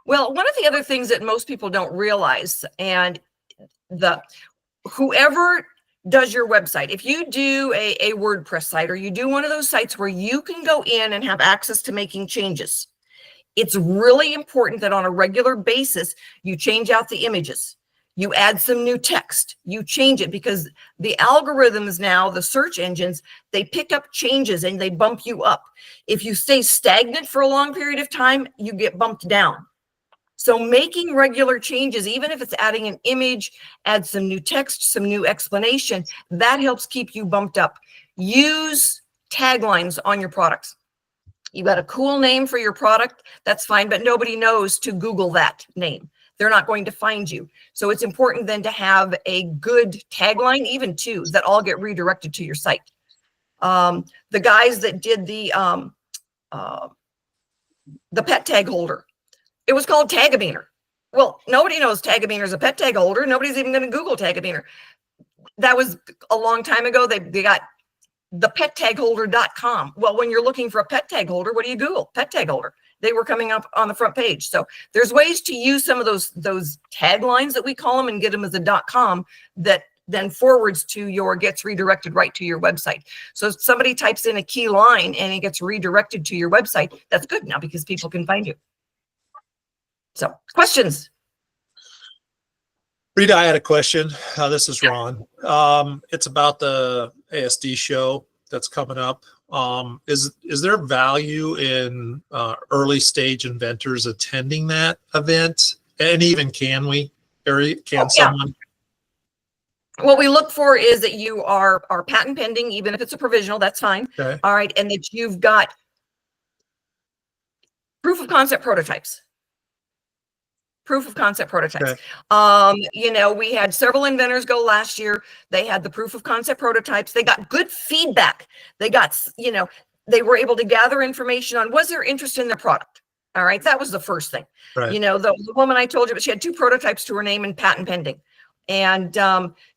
[SPEAKER 1] Well, one of the other things that most people don't realize, and whoever does your website, if you do a WordPress site, or you do one of those sites where you can go in and have access to making changes, it's really important that on a regular basis, you change out the images, you add some new text, you change it, because the algorithms now, the search engines, they pick up changes and they bump you up. If you stay stagnant for a long period of time, you get bumped down. So making regular changes, even if it's adding an image, add some new text, some new explanation, that helps keep you bumped up. Use taglines on your products. You got a cool name for your product, that's fine, but nobody knows to Google that name. They're not going to find you. So it's important then to have a good tagline, even two, that all get redirected to your site. The guys that did the pet tag holder, it was called Tagabiner. Well, nobody knows Tagabiner is a pet tag holder. Nobody's even going to Google Tagabiner. That was a long time ago. They got the pettagholder.com. Well, when you're looking for a pet tag holder, what do you Google? Pet tag holder. They were coming up on the front page. So there's ways to use some of those taglines that we call them and get them as a .com that then forwards to gets redirected right to your website. So if somebody types in a key line and it gets redirected to your website, that's good now because people can find you. So questions?
[SPEAKER 3] Rita, I had a question. This is Ron. It's about the ASD show that's coming up. Is there value in early stage inventors attending that event? And even can someone?
[SPEAKER 1] What we look for is that you are patent pending, even if it's a provisional, that's fine.
[SPEAKER 3] Okay.
[SPEAKER 1] All right. And that you've got proof of concept prototypes. Proof of concept prototypes. Okay. You know, we had several inventors go last year. They had the proof of concept prototypes. They got good feedback. They got, you know, they were able to gather information on, was there interest in the product? All right. That was the first thing. Right. You know, the woman I told you, but she had 2 prototypes to her name and patent pending. And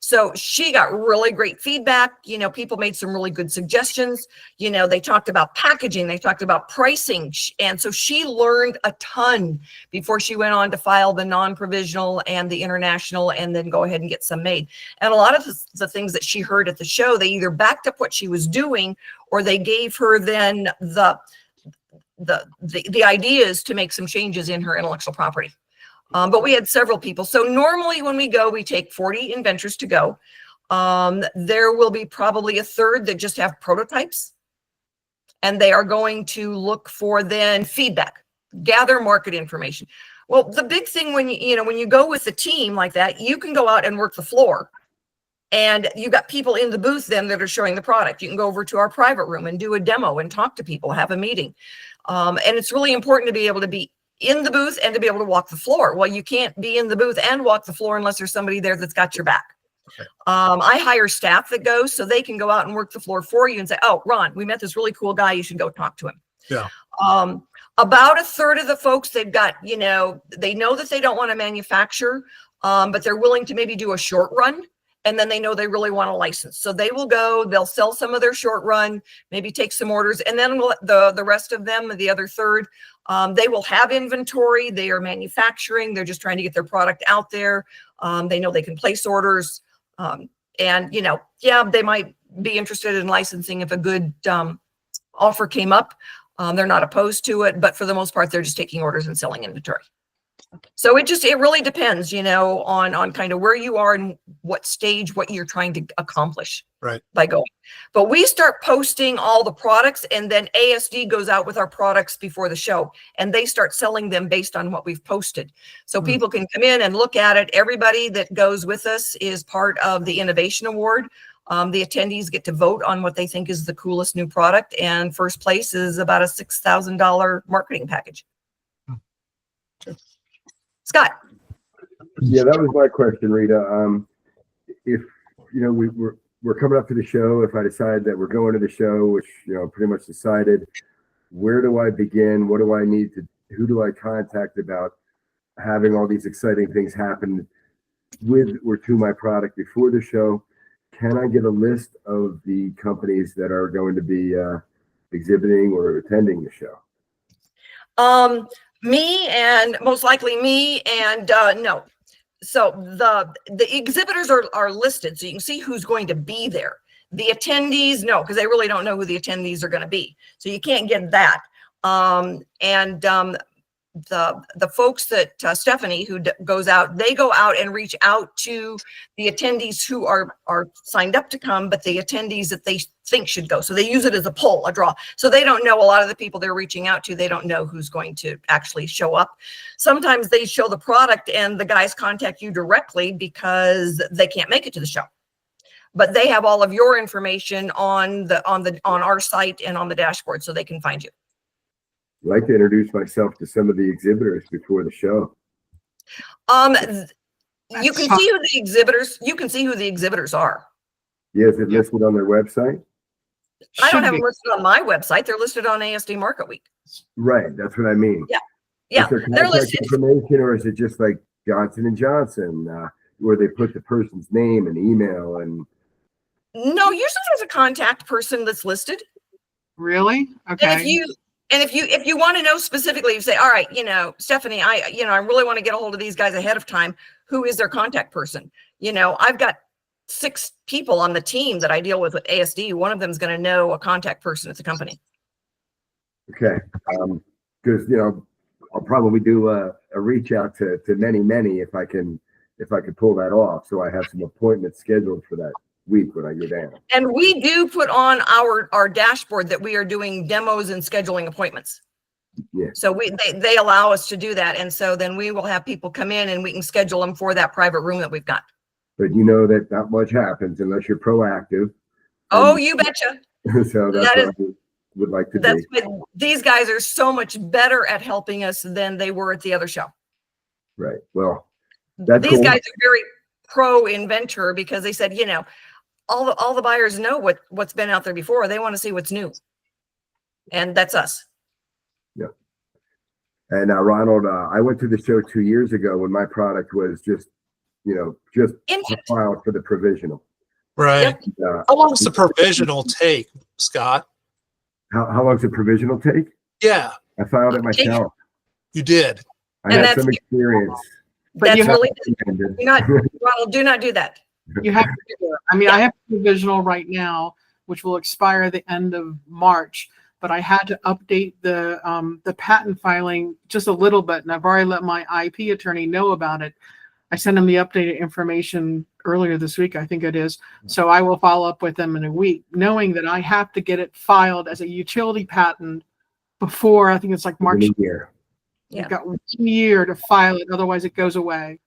[SPEAKER 1] so she got really great feedback. You know, people made some really good suggestions. You know, they talked about packaging, they talked about pricing. And so she learned a ton before she went on to file the non-provisional and the international and then go ahead and get some made. And a lot of the things that she heard at the show, they either backed up what she was doing or they gave her then the ideas to make some changes in her intellectual property. But we had several people. So normally when we go, we take 40 inventors to go. There will be probably a third that just have prototypes. And they are going to look for then feedback, gather market information. Well, the big thing when you go with a team like that, you can go out and work the floor. And you got people in the booth then that are showing the product. You can go over to our private room and do a demo and talk to people, have a meeting. And it's really important to be able to be in the booth and to be able to walk the floor. Well, you can't be in the booth and walk the floor unless there's somebody there that's got your back. Okay. I hire staff that goes so they can go out and work the floor for you and say, oh, Ron, we met this really cool guy. You should go talk to him. Yeah. About a third of the folks, they've got, you know, they know that they don't want to manufacture, but they're willing to maybe do a short run. And then they know they really want a license. So they will go, they'll sell some of their short run, maybe take some orders. And then the rest of them, the other third, they will have inventory. They are manufacturing. They're just trying to get their product out there. They know they can place orders. And, you know, yeah, they might be interested in licensing if a good offer came up. They're not opposed to it. But for the most part, they're just taking orders and selling inventory. So it really depends, you know, on kind of where you are and what stage, what you're trying to accomplish by going. But we start posting all the products and then ASD goes out with our products before the show and they start selling them based on what we've posted. So people can come in and look at it. Everybody that goes with us is part of the Innovation Award. The attendees get to vote on what they think is the coolest new product. And first place is about a $6,000 marketing package. Scott.
[SPEAKER 10] Yeah, that was my question, Rita. If, you know, we're coming up to the show, if I decide that we're going to the show, which, you know, pretty much decided, where do I begin? What do I need to, who do I contact about having all these exciting things happen with or to my product before the show? Can I get a list of the companies that are going to be exhibiting or attending the show?
[SPEAKER 1] Me and most likely me and no. So the exhibitors are listed, so you can see who's going to be there. The attendees, no, because they really don't know who the attendees are going to be, so you can't get that. The folks that Stephanie, who goes out, they go out and reach out to the attendees who are signed up to come, but the attendees that they think should go. So they use it as a poll, a draw. So they don't know, a lot of the people they're reaching out to, they don't know who's going to actually show up. Sometimes they show the product and the guys contact you directly because they can't make it to the show. But they have all of your information on our site and on the dashboard, so they can find you.
[SPEAKER 10] I'd like to introduce myself to some of the exhibitors before the show.
[SPEAKER 1] You can see who the exhibitors. You can see who the exhibitors are.
[SPEAKER 10] Yeah, is it listed on their website?
[SPEAKER 1] I don't have them listed on my website. They're listed on ASD Market Week.
[SPEAKER 10] Right, that's what I mean.
[SPEAKER 1] Yeah, yeah,
[SPEAKER 10] is there
[SPEAKER 1] they're
[SPEAKER 10] contact
[SPEAKER 1] listed.
[SPEAKER 10] information, or is it just like Johnson & Johnson, where they put the person's name and email and?
[SPEAKER 1] No, usually there's a contact person that's listed.
[SPEAKER 12] Really? Okay.
[SPEAKER 1] And if you want to know specifically, you say, all right, Stephanie, I really want to get a hold of these guys ahead of time. Who is their contact person? I've got 6 people on the team that I deal with ASD. One of them is going to know a contact person at the company.
[SPEAKER 10] Okay. Because, I'll probably do a reach out to many if I can pull that off. So I have some appointments scheduled for that week when I go down.
[SPEAKER 1] And we do put on our dashboard that we are doing demos and scheduling appointments.
[SPEAKER 10] Yeah.
[SPEAKER 1] So they allow us to do that. And so then we will have people come in and we can schedule them for that private room that we've got.
[SPEAKER 10] But you know that not much happens unless you're proactive.
[SPEAKER 1] Oh, you betcha.
[SPEAKER 10] So that's what I would like to do.
[SPEAKER 1] What, these guys are so much better at helping us than they were at the other show.
[SPEAKER 10] Right. Well, that's
[SPEAKER 1] these
[SPEAKER 10] cool.
[SPEAKER 1] guys are very pro inventor because they said, all the buyers know what's been out there before. They want to see what's new. And that's us.
[SPEAKER 10] Yeah. And Ronald, I went to the show 2 years ago when my product was just filed for the provisional.
[SPEAKER 3] Right.
[SPEAKER 1] Yep.
[SPEAKER 3] How long does the provisional take, Scott?
[SPEAKER 10] How long does the provisional take?
[SPEAKER 3] Yeah.
[SPEAKER 10] I filed it myself.
[SPEAKER 3] You did.
[SPEAKER 10] I had some experience.
[SPEAKER 12] But
[SPEAKER 1] That's
[SPEAKER 12] you
[SPEAKER 1] really Ronald, do not do that.
[SPEAKER 12] You have to do it. I mean, I have a provisional right now, which will expire at the end of March, but I had to update the patent filing just a little bit, and I've already let my IP attorney know about it. I sent him the updated information earlier this week, I think it is. So I will follow up with them in a week, knowing that I have to get it filed as a utility patent before, I think it's like March.
[SPEAKER 10] Year.
[SPEAKER 1] Yeah.
[SPEAKER 12] You've got 1 year to file it, otherwise it goes away.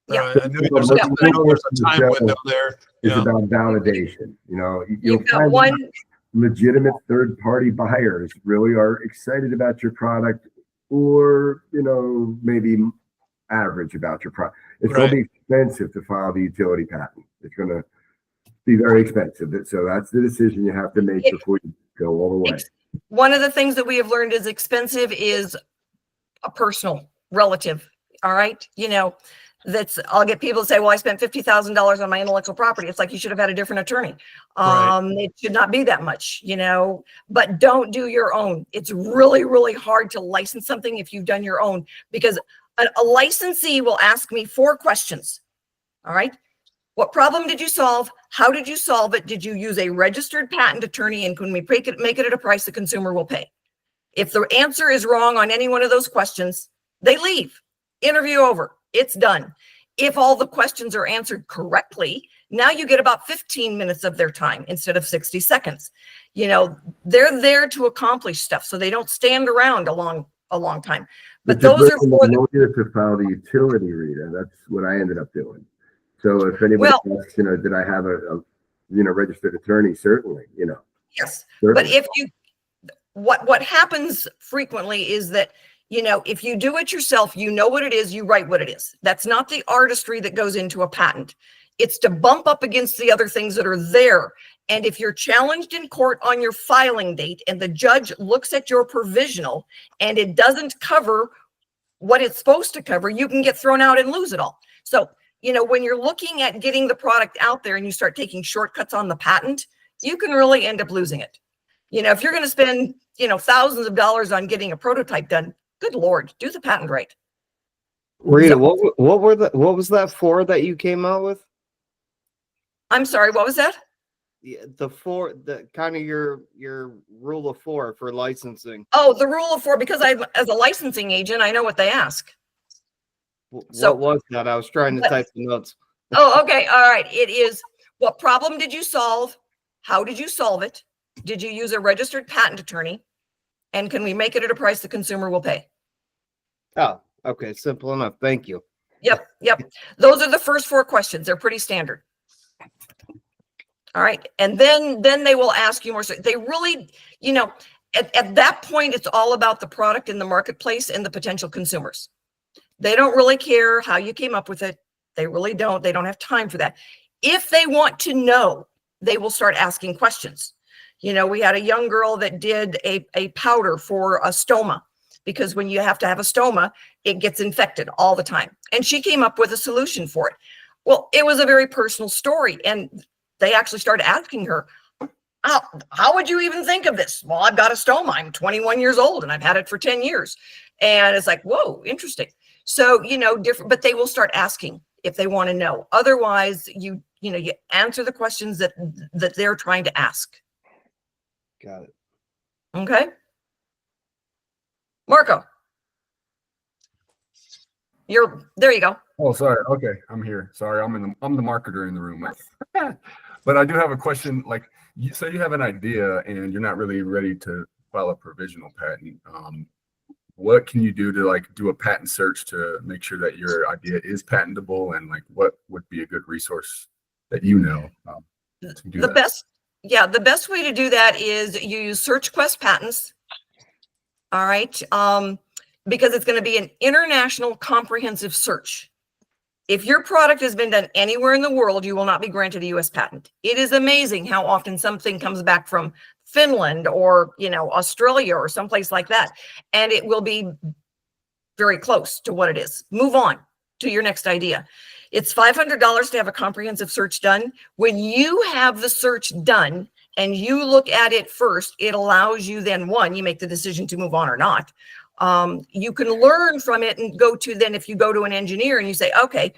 [SPEAKER 1] Yeah.
[SPEAKER 3] Right. I know there's a time window there.
[SPEAKER 10] It's about validation. You'll
[SPEAKER 1] You've got
[SPEAKER 10] find
[SPEAKER 1] one.
[SPEAKER 10] legitimate third-party buyers really are excited about your product, or maybe average about your product. It's going to be expensive to file the utility patent. It's going to be very expensive. So that's the decision you have to make before you go all the way.
[SPEAKER 1] One of the things that we have learned is expensive is a personal relative. All right. I'll get people to say, well, I spent $50,000 on my intellectual property. It's like, you should have had a different attorney. It should not be that much, but don't do your own. It's really, really hard to license something if you've done your own, because a licensee will ask me 4 questions. All right. What problem did you solve? How did you solve it? Did you use a registered patent attorney? And can we make it at a price the consumer will pay? If the answer is wrong on any one of those questions, they leave. Interview over. It's done. If all the questions are answered correctly, now you get about 15 minutes of their time instead of 60 seconds. They're there to accomplish stuff, so they don't stand around a long time. But those are for
[SPEAKER 10] the lawyer to file the utility, Rita. That's what I ended up doing. So if anybody asks, did I have a registered attorney? Certainly,
[SPEAKER 1] Yes.
[SPEAKER 10] Certainly.
[SPEAKER 1] But if you, what happens frequently is that, if you do it yourself, you know what it is, you write what it is. That's not the artistry that goes into a patent. It's to bump up against the other things that are there. And if you're challenged in court on your filing date and the judge looks at your provisional and it doesn't cover what it's supposed to cover, you can get thrown out and lose it all. So, when you're looking at getting the product out there and you start taking shortcuts on the patent, you can really end up losing it. If you're going to spend, thousands of dollars on getting a prototype done, Good Lord, do the patent right.
[SPEAKER 2] Rita,
[SPEAKER 1] So-
[SPEAKER 2] what was that for that you came out with?
[SPEAKER 1] I'm sorry, what was that?
[SPEAKER 2] Yeah, the kind of your rule of 4 for licensing.
[SPEAKER 1] Oh, the rule of 4, because I'm as a licensing agent, I know what they ask. So-
[SPEAKER 2] What was that? I was trying to type the notes.
[SPEAKER 1] Oh, okay. All right. It is, what problem did you solve? How did you solve it? Did you use a registered patent attorney? And can we make it at a price the consumer will pay?
[SPEAKER 2] Oh, okay. Simple enough. Thank you.
[SPEAKER 1] Yep. Yep. Those are the first 4 questions. They're pretty standard. All right. And then they will ask you more. So they really, you know, at that point, it's all about the product in the marketplace and the potential consumers. They don't really care how you came up with it. They really don't. They don't have time for that. If they want to know, they will start asking questions. You know, we had a young girl that did a powder for a stoma, because when you have to have a stoma, it gets infected all the time. And she came up with a solution for it. Well, it was a very personal story. And they actually started asking her, how would you even think of this? Well, I've got a stoma. I'm 21 years old and I've had it for 10 years. And it's like, whoa, interesting. So, you know, different, but they will start asking if they want to know. Otherwise, you answer the questions that they're trying to ask.
[SPEAKER 2] Got it.
[SPEAKER 1] Okay. Marco. There you go.
[SPEAKER 13] Oh, sorry. Okay, I'm here. Sorry, I'm the marketer in the room. But I do have a question. Like, you say you have an idea and you're not really ready to file a provisional patent. What can you do to like do a patent search to make sure that your idea is patentable, and like what would be a good resource that you know to do
[SPEAKER 1] The
[SPEAKER 13] that?
[SPEAKER 1] the best way to do that is you use Search Quest Patents. All right. Because it's going to be an international comprehensive search. If your product has been done anywhere in the world, you will not be granted a US patent. It is amazing how often something comes back from Finland or, you know, Australia or someplace like that, and it will be very close to what it is. Move on to your next idea. It's $500 to have a comprehensive search done. When you have the search done and you look at it first, it allows you then, one, you make the decision to move on or not. You can learn from it and go to, then if you go to an engineer and you say, okay,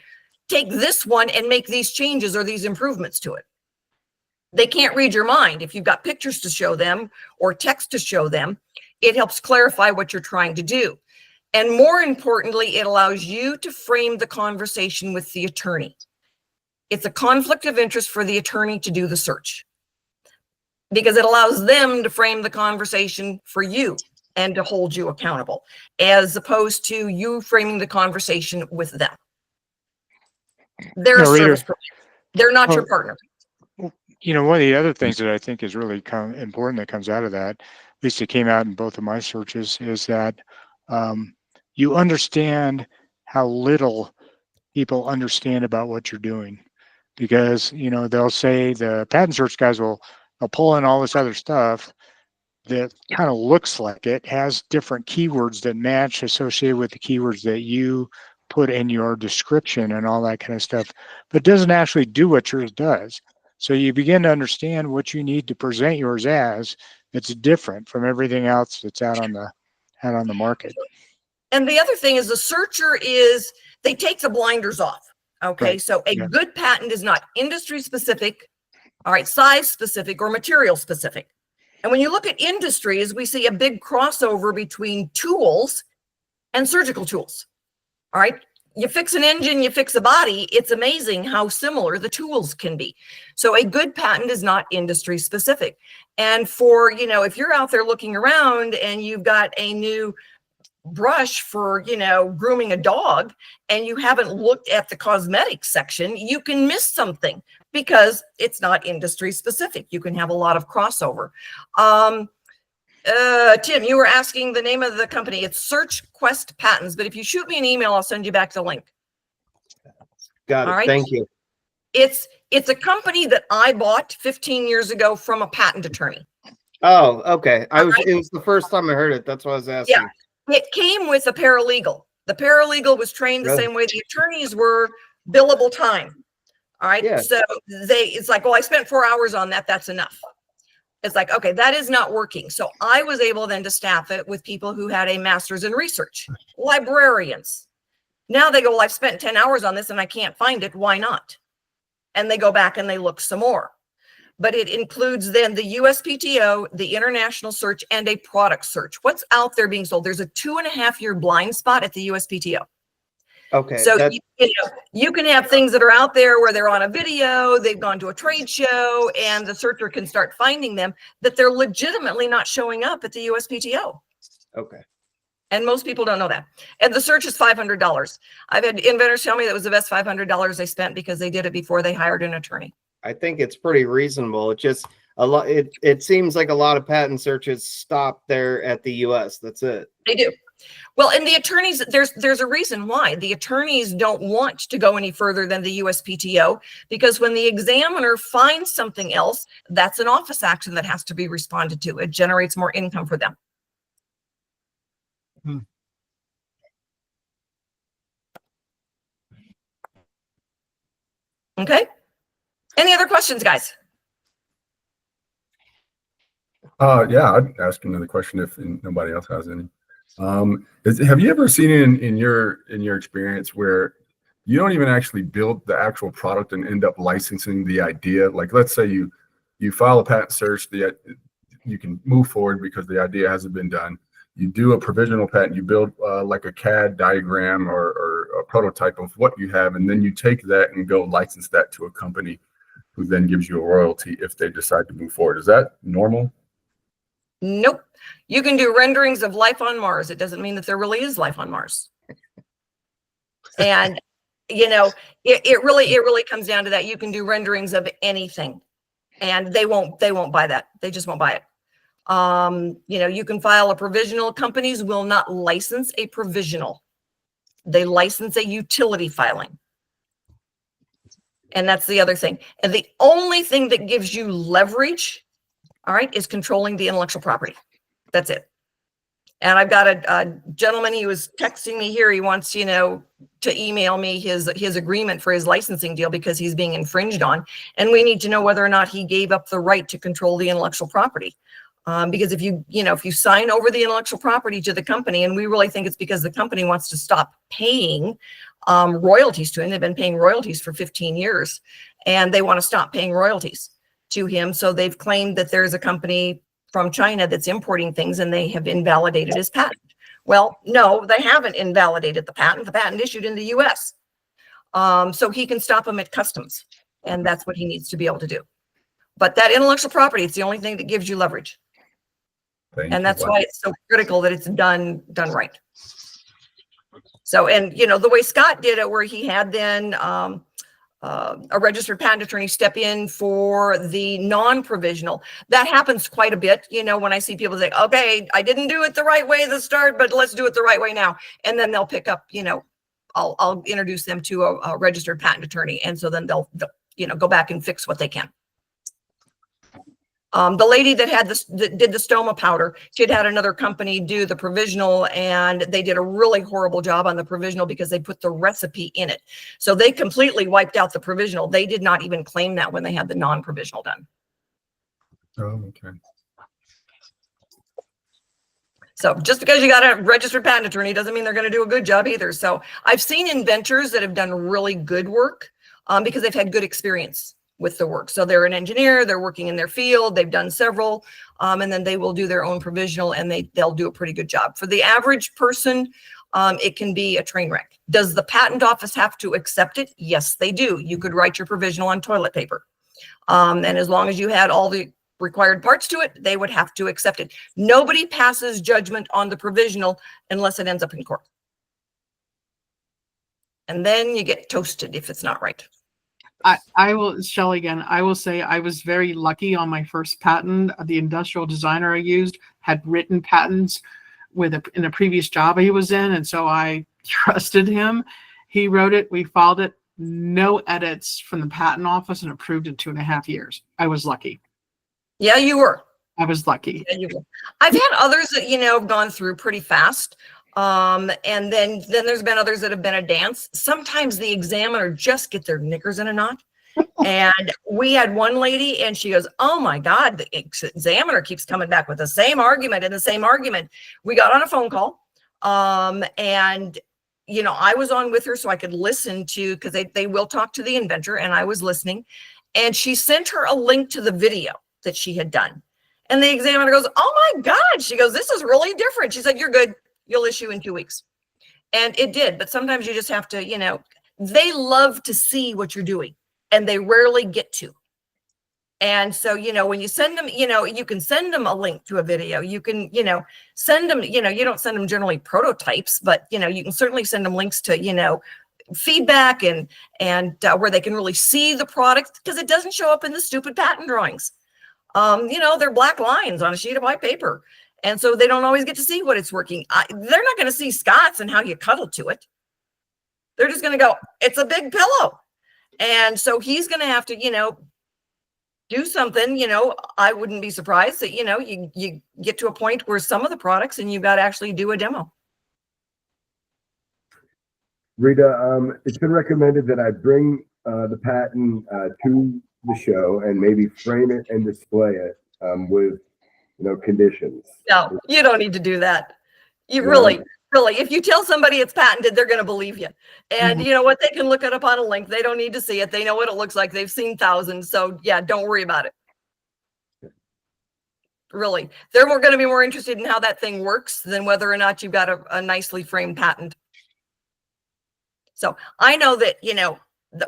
[SPEAKER 1] take this one and make these changes or these improvements to it. They can't read your mind. If you've got pictures to show them or text to show them, it helps clarify what you're trying to do. And more importantly, it allows you to frame the conversation with the attorney. It's a conflict of interest for the attorney to do the search, because it allows them to frame the conversation for you and to hold you accountable, as opposed to you framing the conversation with them. They're a service provider. They're not your partner.
[SPEAKER 6] You know, one of the other things that I think is really important that comes out of that, at least it came out in both of my searches, is that you understand how little people understand about what you're doing. Because, you know, they'll say the patent search guys will pull in all this other stuff that kind of looks like it, has different keywords that match associated with the keywords that you put in your description and all that kind of stuff, but doesn't actually do what yours does. So you begin to understand what you need to present yours as. It's different from everything else that's out on the market.
[SPEAKER 1] And the other thing is the searcher they take the blinders off. Okay. Right. So a good patent is not industry specific, all right, size specific or material specific. And when you look at industries, we see a big crossover between tools and surgical tools. All right. You fix an engine, you fix a body. It's amazing how similar the tools can be. So a good patent is not industry specific. And for, you know, if you're out there looking around and you've got a new brush for, you know, grooming a dog and you haven't looked at the cosmetics section, you can miss something because it's not industry specific. You can have a lot of crossover. Tim, you were asking the name of the company. It's Search Quest Patents, but if you shoot me an email, I'll send you back the link.
[SPEAKER 2] Got it. All right? Thank you.
[SPEAKER 1] It's a company that I bought 15 years ago from a patent attorney.
[SPEAKER 2] Oh, okay. It was the first time I heard it. That's what I was asking.
[SPEAKER 1] Yeah, it came with a paralegal. The paralegal was trained the same way the attorneys were, billable time. All right. Yeah. So it's like, well, I spent 4 hours on that. That's enough. It's like, okay, that is not working. So I was able then to staff it with people who had a master's in research, librarians. Now they go, well, I've spent 10 hours on this and I can't find it. Why not? And they go back and they look some more. But it includes then the USPTO, the international search, and a product search. What's out there being sold? There's a 2.5-year blind spot at the USPTO.
[SPEAKER 2] Okay.
[SPEAKER 1] So you can have things that are out there where they're on a video, they've gone to a trade show, and the searcher can start finding them that they're legitimately not showing up at the USPTO.
[SPEAKER 2] Okay.
[SPEAKER 1] And most people don't know that. And the search is $500. I've had inventors tell me that was the best $500 they spent because they did it before they hired an attorney.
[SPEAKER 2] I think it's pretty reasonable. It just a lot. It seems like a lot of patent searches stop there at the U.S. That's it.
[SPEAKER 1] They do. Well, and the attorneys, there's a reason why the attorneys don't want to go any further than the USPTO, because when the examiner finds something else, that's an office action that has to be responded to. It generates more income for them. Okay. Any other questions, guys?
[SPEAKER 13] Yeah, I'd ask another question if nobody else has any. Have you ever seen in your experience where you don't even actually build the actual product and end up licensing the idea? Like, let's say you file a patent search, you can move forward because the idea hasn't been done. You do a provisional patent, you build like a CAD diagram or a prototype of what you have, and then you take that and go license that to a company who then gives you a royalty if they decide to move forward. Is that normal?
[SPEAKER 1] Nope. You can do renderings of life on Mars. It doesn't mean that there really is life on Mars. And, you know, it really comes down to that. You can do renderings of anything and they won't buy that. They just won't buy it. You know, you can file a provisional. Companies will not license a provisional. They license a utility filing. And that's the other thing. And the only thing that gives you leverage, all right, is controlling the intellectual property. That's it. And I've got a gentleman, he was texting me here. He wants, you know, to email me his agreement for his licensing deal because he's being infringed on. And we need to know whether or not he gave up the right to control the intellectual property. Because if you sign over the intellectual property to the company, and we really think it's because the company wants to stop paying royalties to him. They've been paying royalties for 15 years and they want to stop paying royalties to him. So they've claimed that there's a company from China that's importing things and they have invalidated his patent. Well, no, they haven't invalidated the patent. The patent issued in the US. So he can stop them at customs, and that's what he needs to be able to do. But that intellectual property, it's the only thing that gives you leverage. And that's why it's so critical that it's done right. So, and you know, the way Scott did it, where he had then a registered patent attorney step in for the non-provisional, that happens quite a bit. You know, when I see people say, okay, I didn't do it the right way at the start, but let's do it the right way now. And then they'll pick up, you know, I'll introduce them to a registered patent attorney. And so then they'll you know, go back and fix what they can. The lady that had this, that did the stoma powder, she had another company do the provisional, and they did a really horrible job on the provisional because they put the recipe in it. So they completely wiped out the provisional. They did not even claim that when they had the non-provisional done.
[SPEAKER 13] Oh, okay.
[SPEAKER 1] So just because you got a registered patent attorney doesn't mean they're going to do a good job either. So I've seen inventors that have done really good work because they've had good experience with the work. So they're an engineer, they're working in their field, they've done several, and then they will do their own provisional, and they'll do a pretty good job. For the average person, it can be a train wreck. Does the patent office have to accept it? Yes, they do. You could write your provisional on toilet paper. And as long as you had all the required parts to it, they would have to accept it. Nobody passes judgment on the provisional unless it ends up in court. And then you get toasted if it's not right.
[SPEAKER 12] I will, Shelley again, I will say I was very lucky on my first patent. The industrial designer I used had written patents in a previous job he was in. And so I trusted him. He wrote it, we filed it, no edits from the patent office, and approved in 2.5 years. I was lucky.
[SPEAKER 1] Yeah, you were.
[SPEAKER 12] I was lucky.
[SPEAKER 1] Yeah, you were. I've had others that, you know, have gone through pretty fast. And then there's been others that have been a dance. Sometimes the examiner just get their knickers in a knot And we had one lady and she goes, oh my God, the examiner keeps coming back with the same argument and the same argument. We got on a phone call. And you know, I was on with her so I could listen to, because they will talk to the inventor, and I was listening. And she sent her a link to the video that she had done. And the examiner goes, oh my God. She goes, this is really different. She said, you're good. You'll issue in 2 weeks. And it did. But sometimes you just have to, you know, they love to see what you're doing and they rarely get to. And so, you know, when you send them, you know, you can send them a link to a video. You can, you know, send them, you know, you don't send them generally prototypes, but, you know, you can certainly send them links to, you know, feedback and where they can really see the product, because it doesn't show up in the stupid patent drawings. You know, they're black lines on a sheet of white paper. And so they don't always get to see what it's working. They're not going to see Scott's and how you cuddle to it. They're just going to go, it's a big pillow. And so he's going to have to, you know, do something. You know, I wouldn't be surprised that, you know, you get to a point where some of the products and you've got to actually do a demo.
[SPEAKER 10] Rita, it's been recommended that I bring the patent to the show and maybe frame it and display it with, you know, conditions.
[SPEAKER 1] No, you don't need to do that. You
[SPEAKER 10] Yeah.
[SPEAKER 1] really, if you tell somebody it's patented, they're going to believe you. And you know what? They can look it up on a link. They don't need to see it. They know what it looks like. They've seen thousands. So yeah, don't worry about it. Really, they're going to be more interested in how that thing works than whether or not you've got a nicely framed patent. So I know that, you know,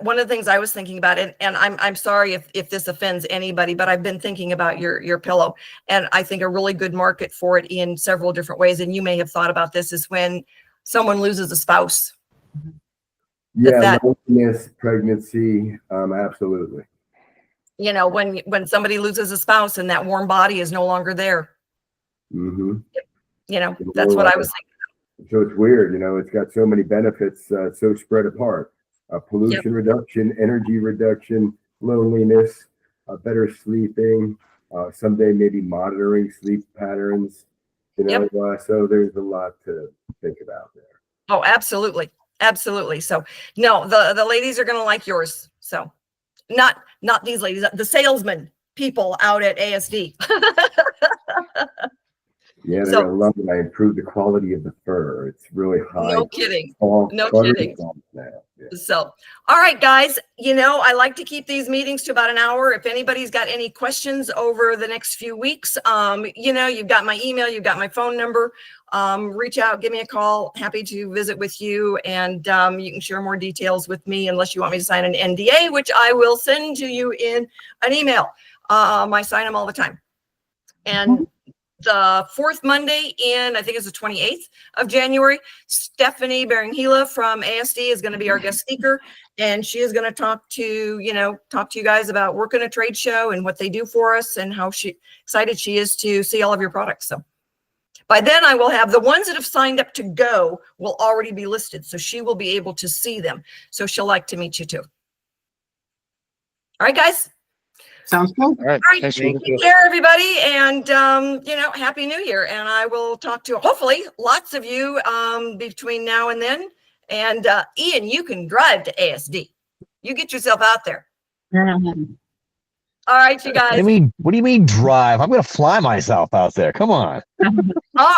[SPEAKER 1] one of the things I was thinking about, and I'm sorry if this offends anybody, but I've been thinking about your pillow, and I think a really good market for it in several different ways. And you may have thought about this, is when someone loses a spouse.
[SPEAKER 10] Yeah, loneliness, pregnancy, absolutely.
[SPEAKER 1] You know, when somebody loses a spouse and that warm body is no longer there.
[SPEAKER 10] Mm-hmm.
[SPEAKER 1] You know, that's what I was thinking.
[SPEAKER 10] So it's weird, you know, it's got so many benefits, so spread apart. Pollution reduction, energy reduction, loneliness, better sleeping, someday maybe monitoring sleep patterns, you know, so there's a lot to think about there.
[SPEAKER 1] Oh, absolutely. Absolutely. So no, the ladies are going to like yours. So not these ladies, the salesman people out at ASD.
[SPEAKER 10] Yeah, they're gonna love it. I improved the quality of the fur. It's really high.
[SPEAKER 1] No kidding. No kidding. So, all right, guys, you know, I like to keep these meetings to about an hour. If anybody's got any questions over the next few weeks, you know, you've got my email, you've got my phone number, reach out, give me a call. Happy to visit with you. And you can share more details with me, unless you want me to sign an NDA, which I will send to you in an email. I sign them all the time. And the fourth Monday in, I think it's the 28th of January, Stephanie Beringila from ASD is going to be our guest speaker. And she is going to talk to you guys about working a trade show and what they do for us and how excited she is to see all of your products. So by then I will have the ones that have signed up to go will already be listed. So she will be able to see them. So she'll like to meet you too. All right, guys.
[SPEAKER 12] Sounds good.
[SPEAKER 6] All right.
[SPEAKER 1] All right.
[SPEAKER 6] Thanks,
[SPEAKER 1] Take care, everybody. And, you know, Happy New Year. And I will talk to hopefully lots of you between now and then. And Ian, you can drive to ASD. You get yourself out there. All right, you guys.
[SPEAKER 4] What do you mean drive? I'm going to fly myself out there. Come on.
[SPEAKER 1] All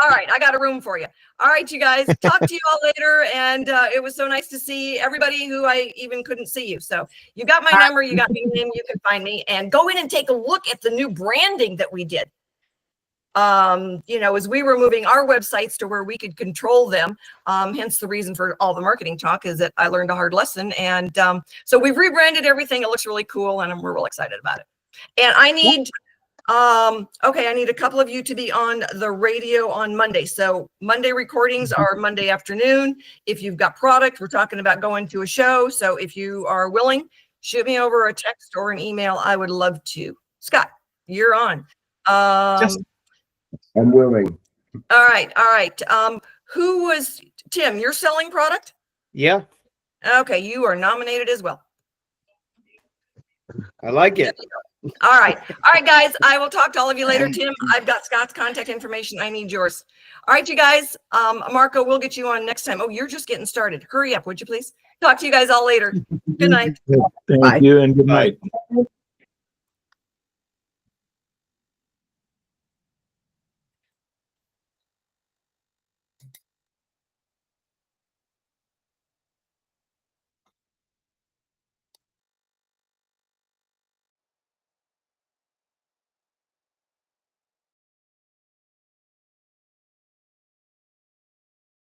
[SPEAKER 1] right. I got a room for you. All right, you guys. Talk to you all later. And it was so nice to see everybody who I even couldn't see you. So you got my number, you got my name, you can find me, and go in and take a look at the new branding that we did. You know, as we were moving our websites to where we could control them, hence the reason for all the marketing talk is that I learned a hard lesson. And so we've rebranded everything. It looks really cool and we're real excited about it. And I need, I need a couple of you to be on the radio on Monday. So Monday recordings are Monday afternoon. If you've got product, we're talking about going to a show. So if you are willing, shoot me over a text or an email. I would love to. Scott, you're on.
[SPEAKER 10] I'm willing.
[SPEAKER 1] All right. Who was Tim? You're selling product?
[SPEAKER 2] Yeah,
[SPEAKER 1] Okay, you are nominated as well.
[SPEAKER 2] I like it.
[SPEAKER 1] All right. All right, guys. I will talk to all of you later. Tim, I've got Scott's contact information. I need yours. All right, you guys. Marco, we'll get you on next time. Oh, you're just getting started. Hurry up, would you please? Talk to you guys all later. Good night.
[SPEAKER 14] Thank you and good night.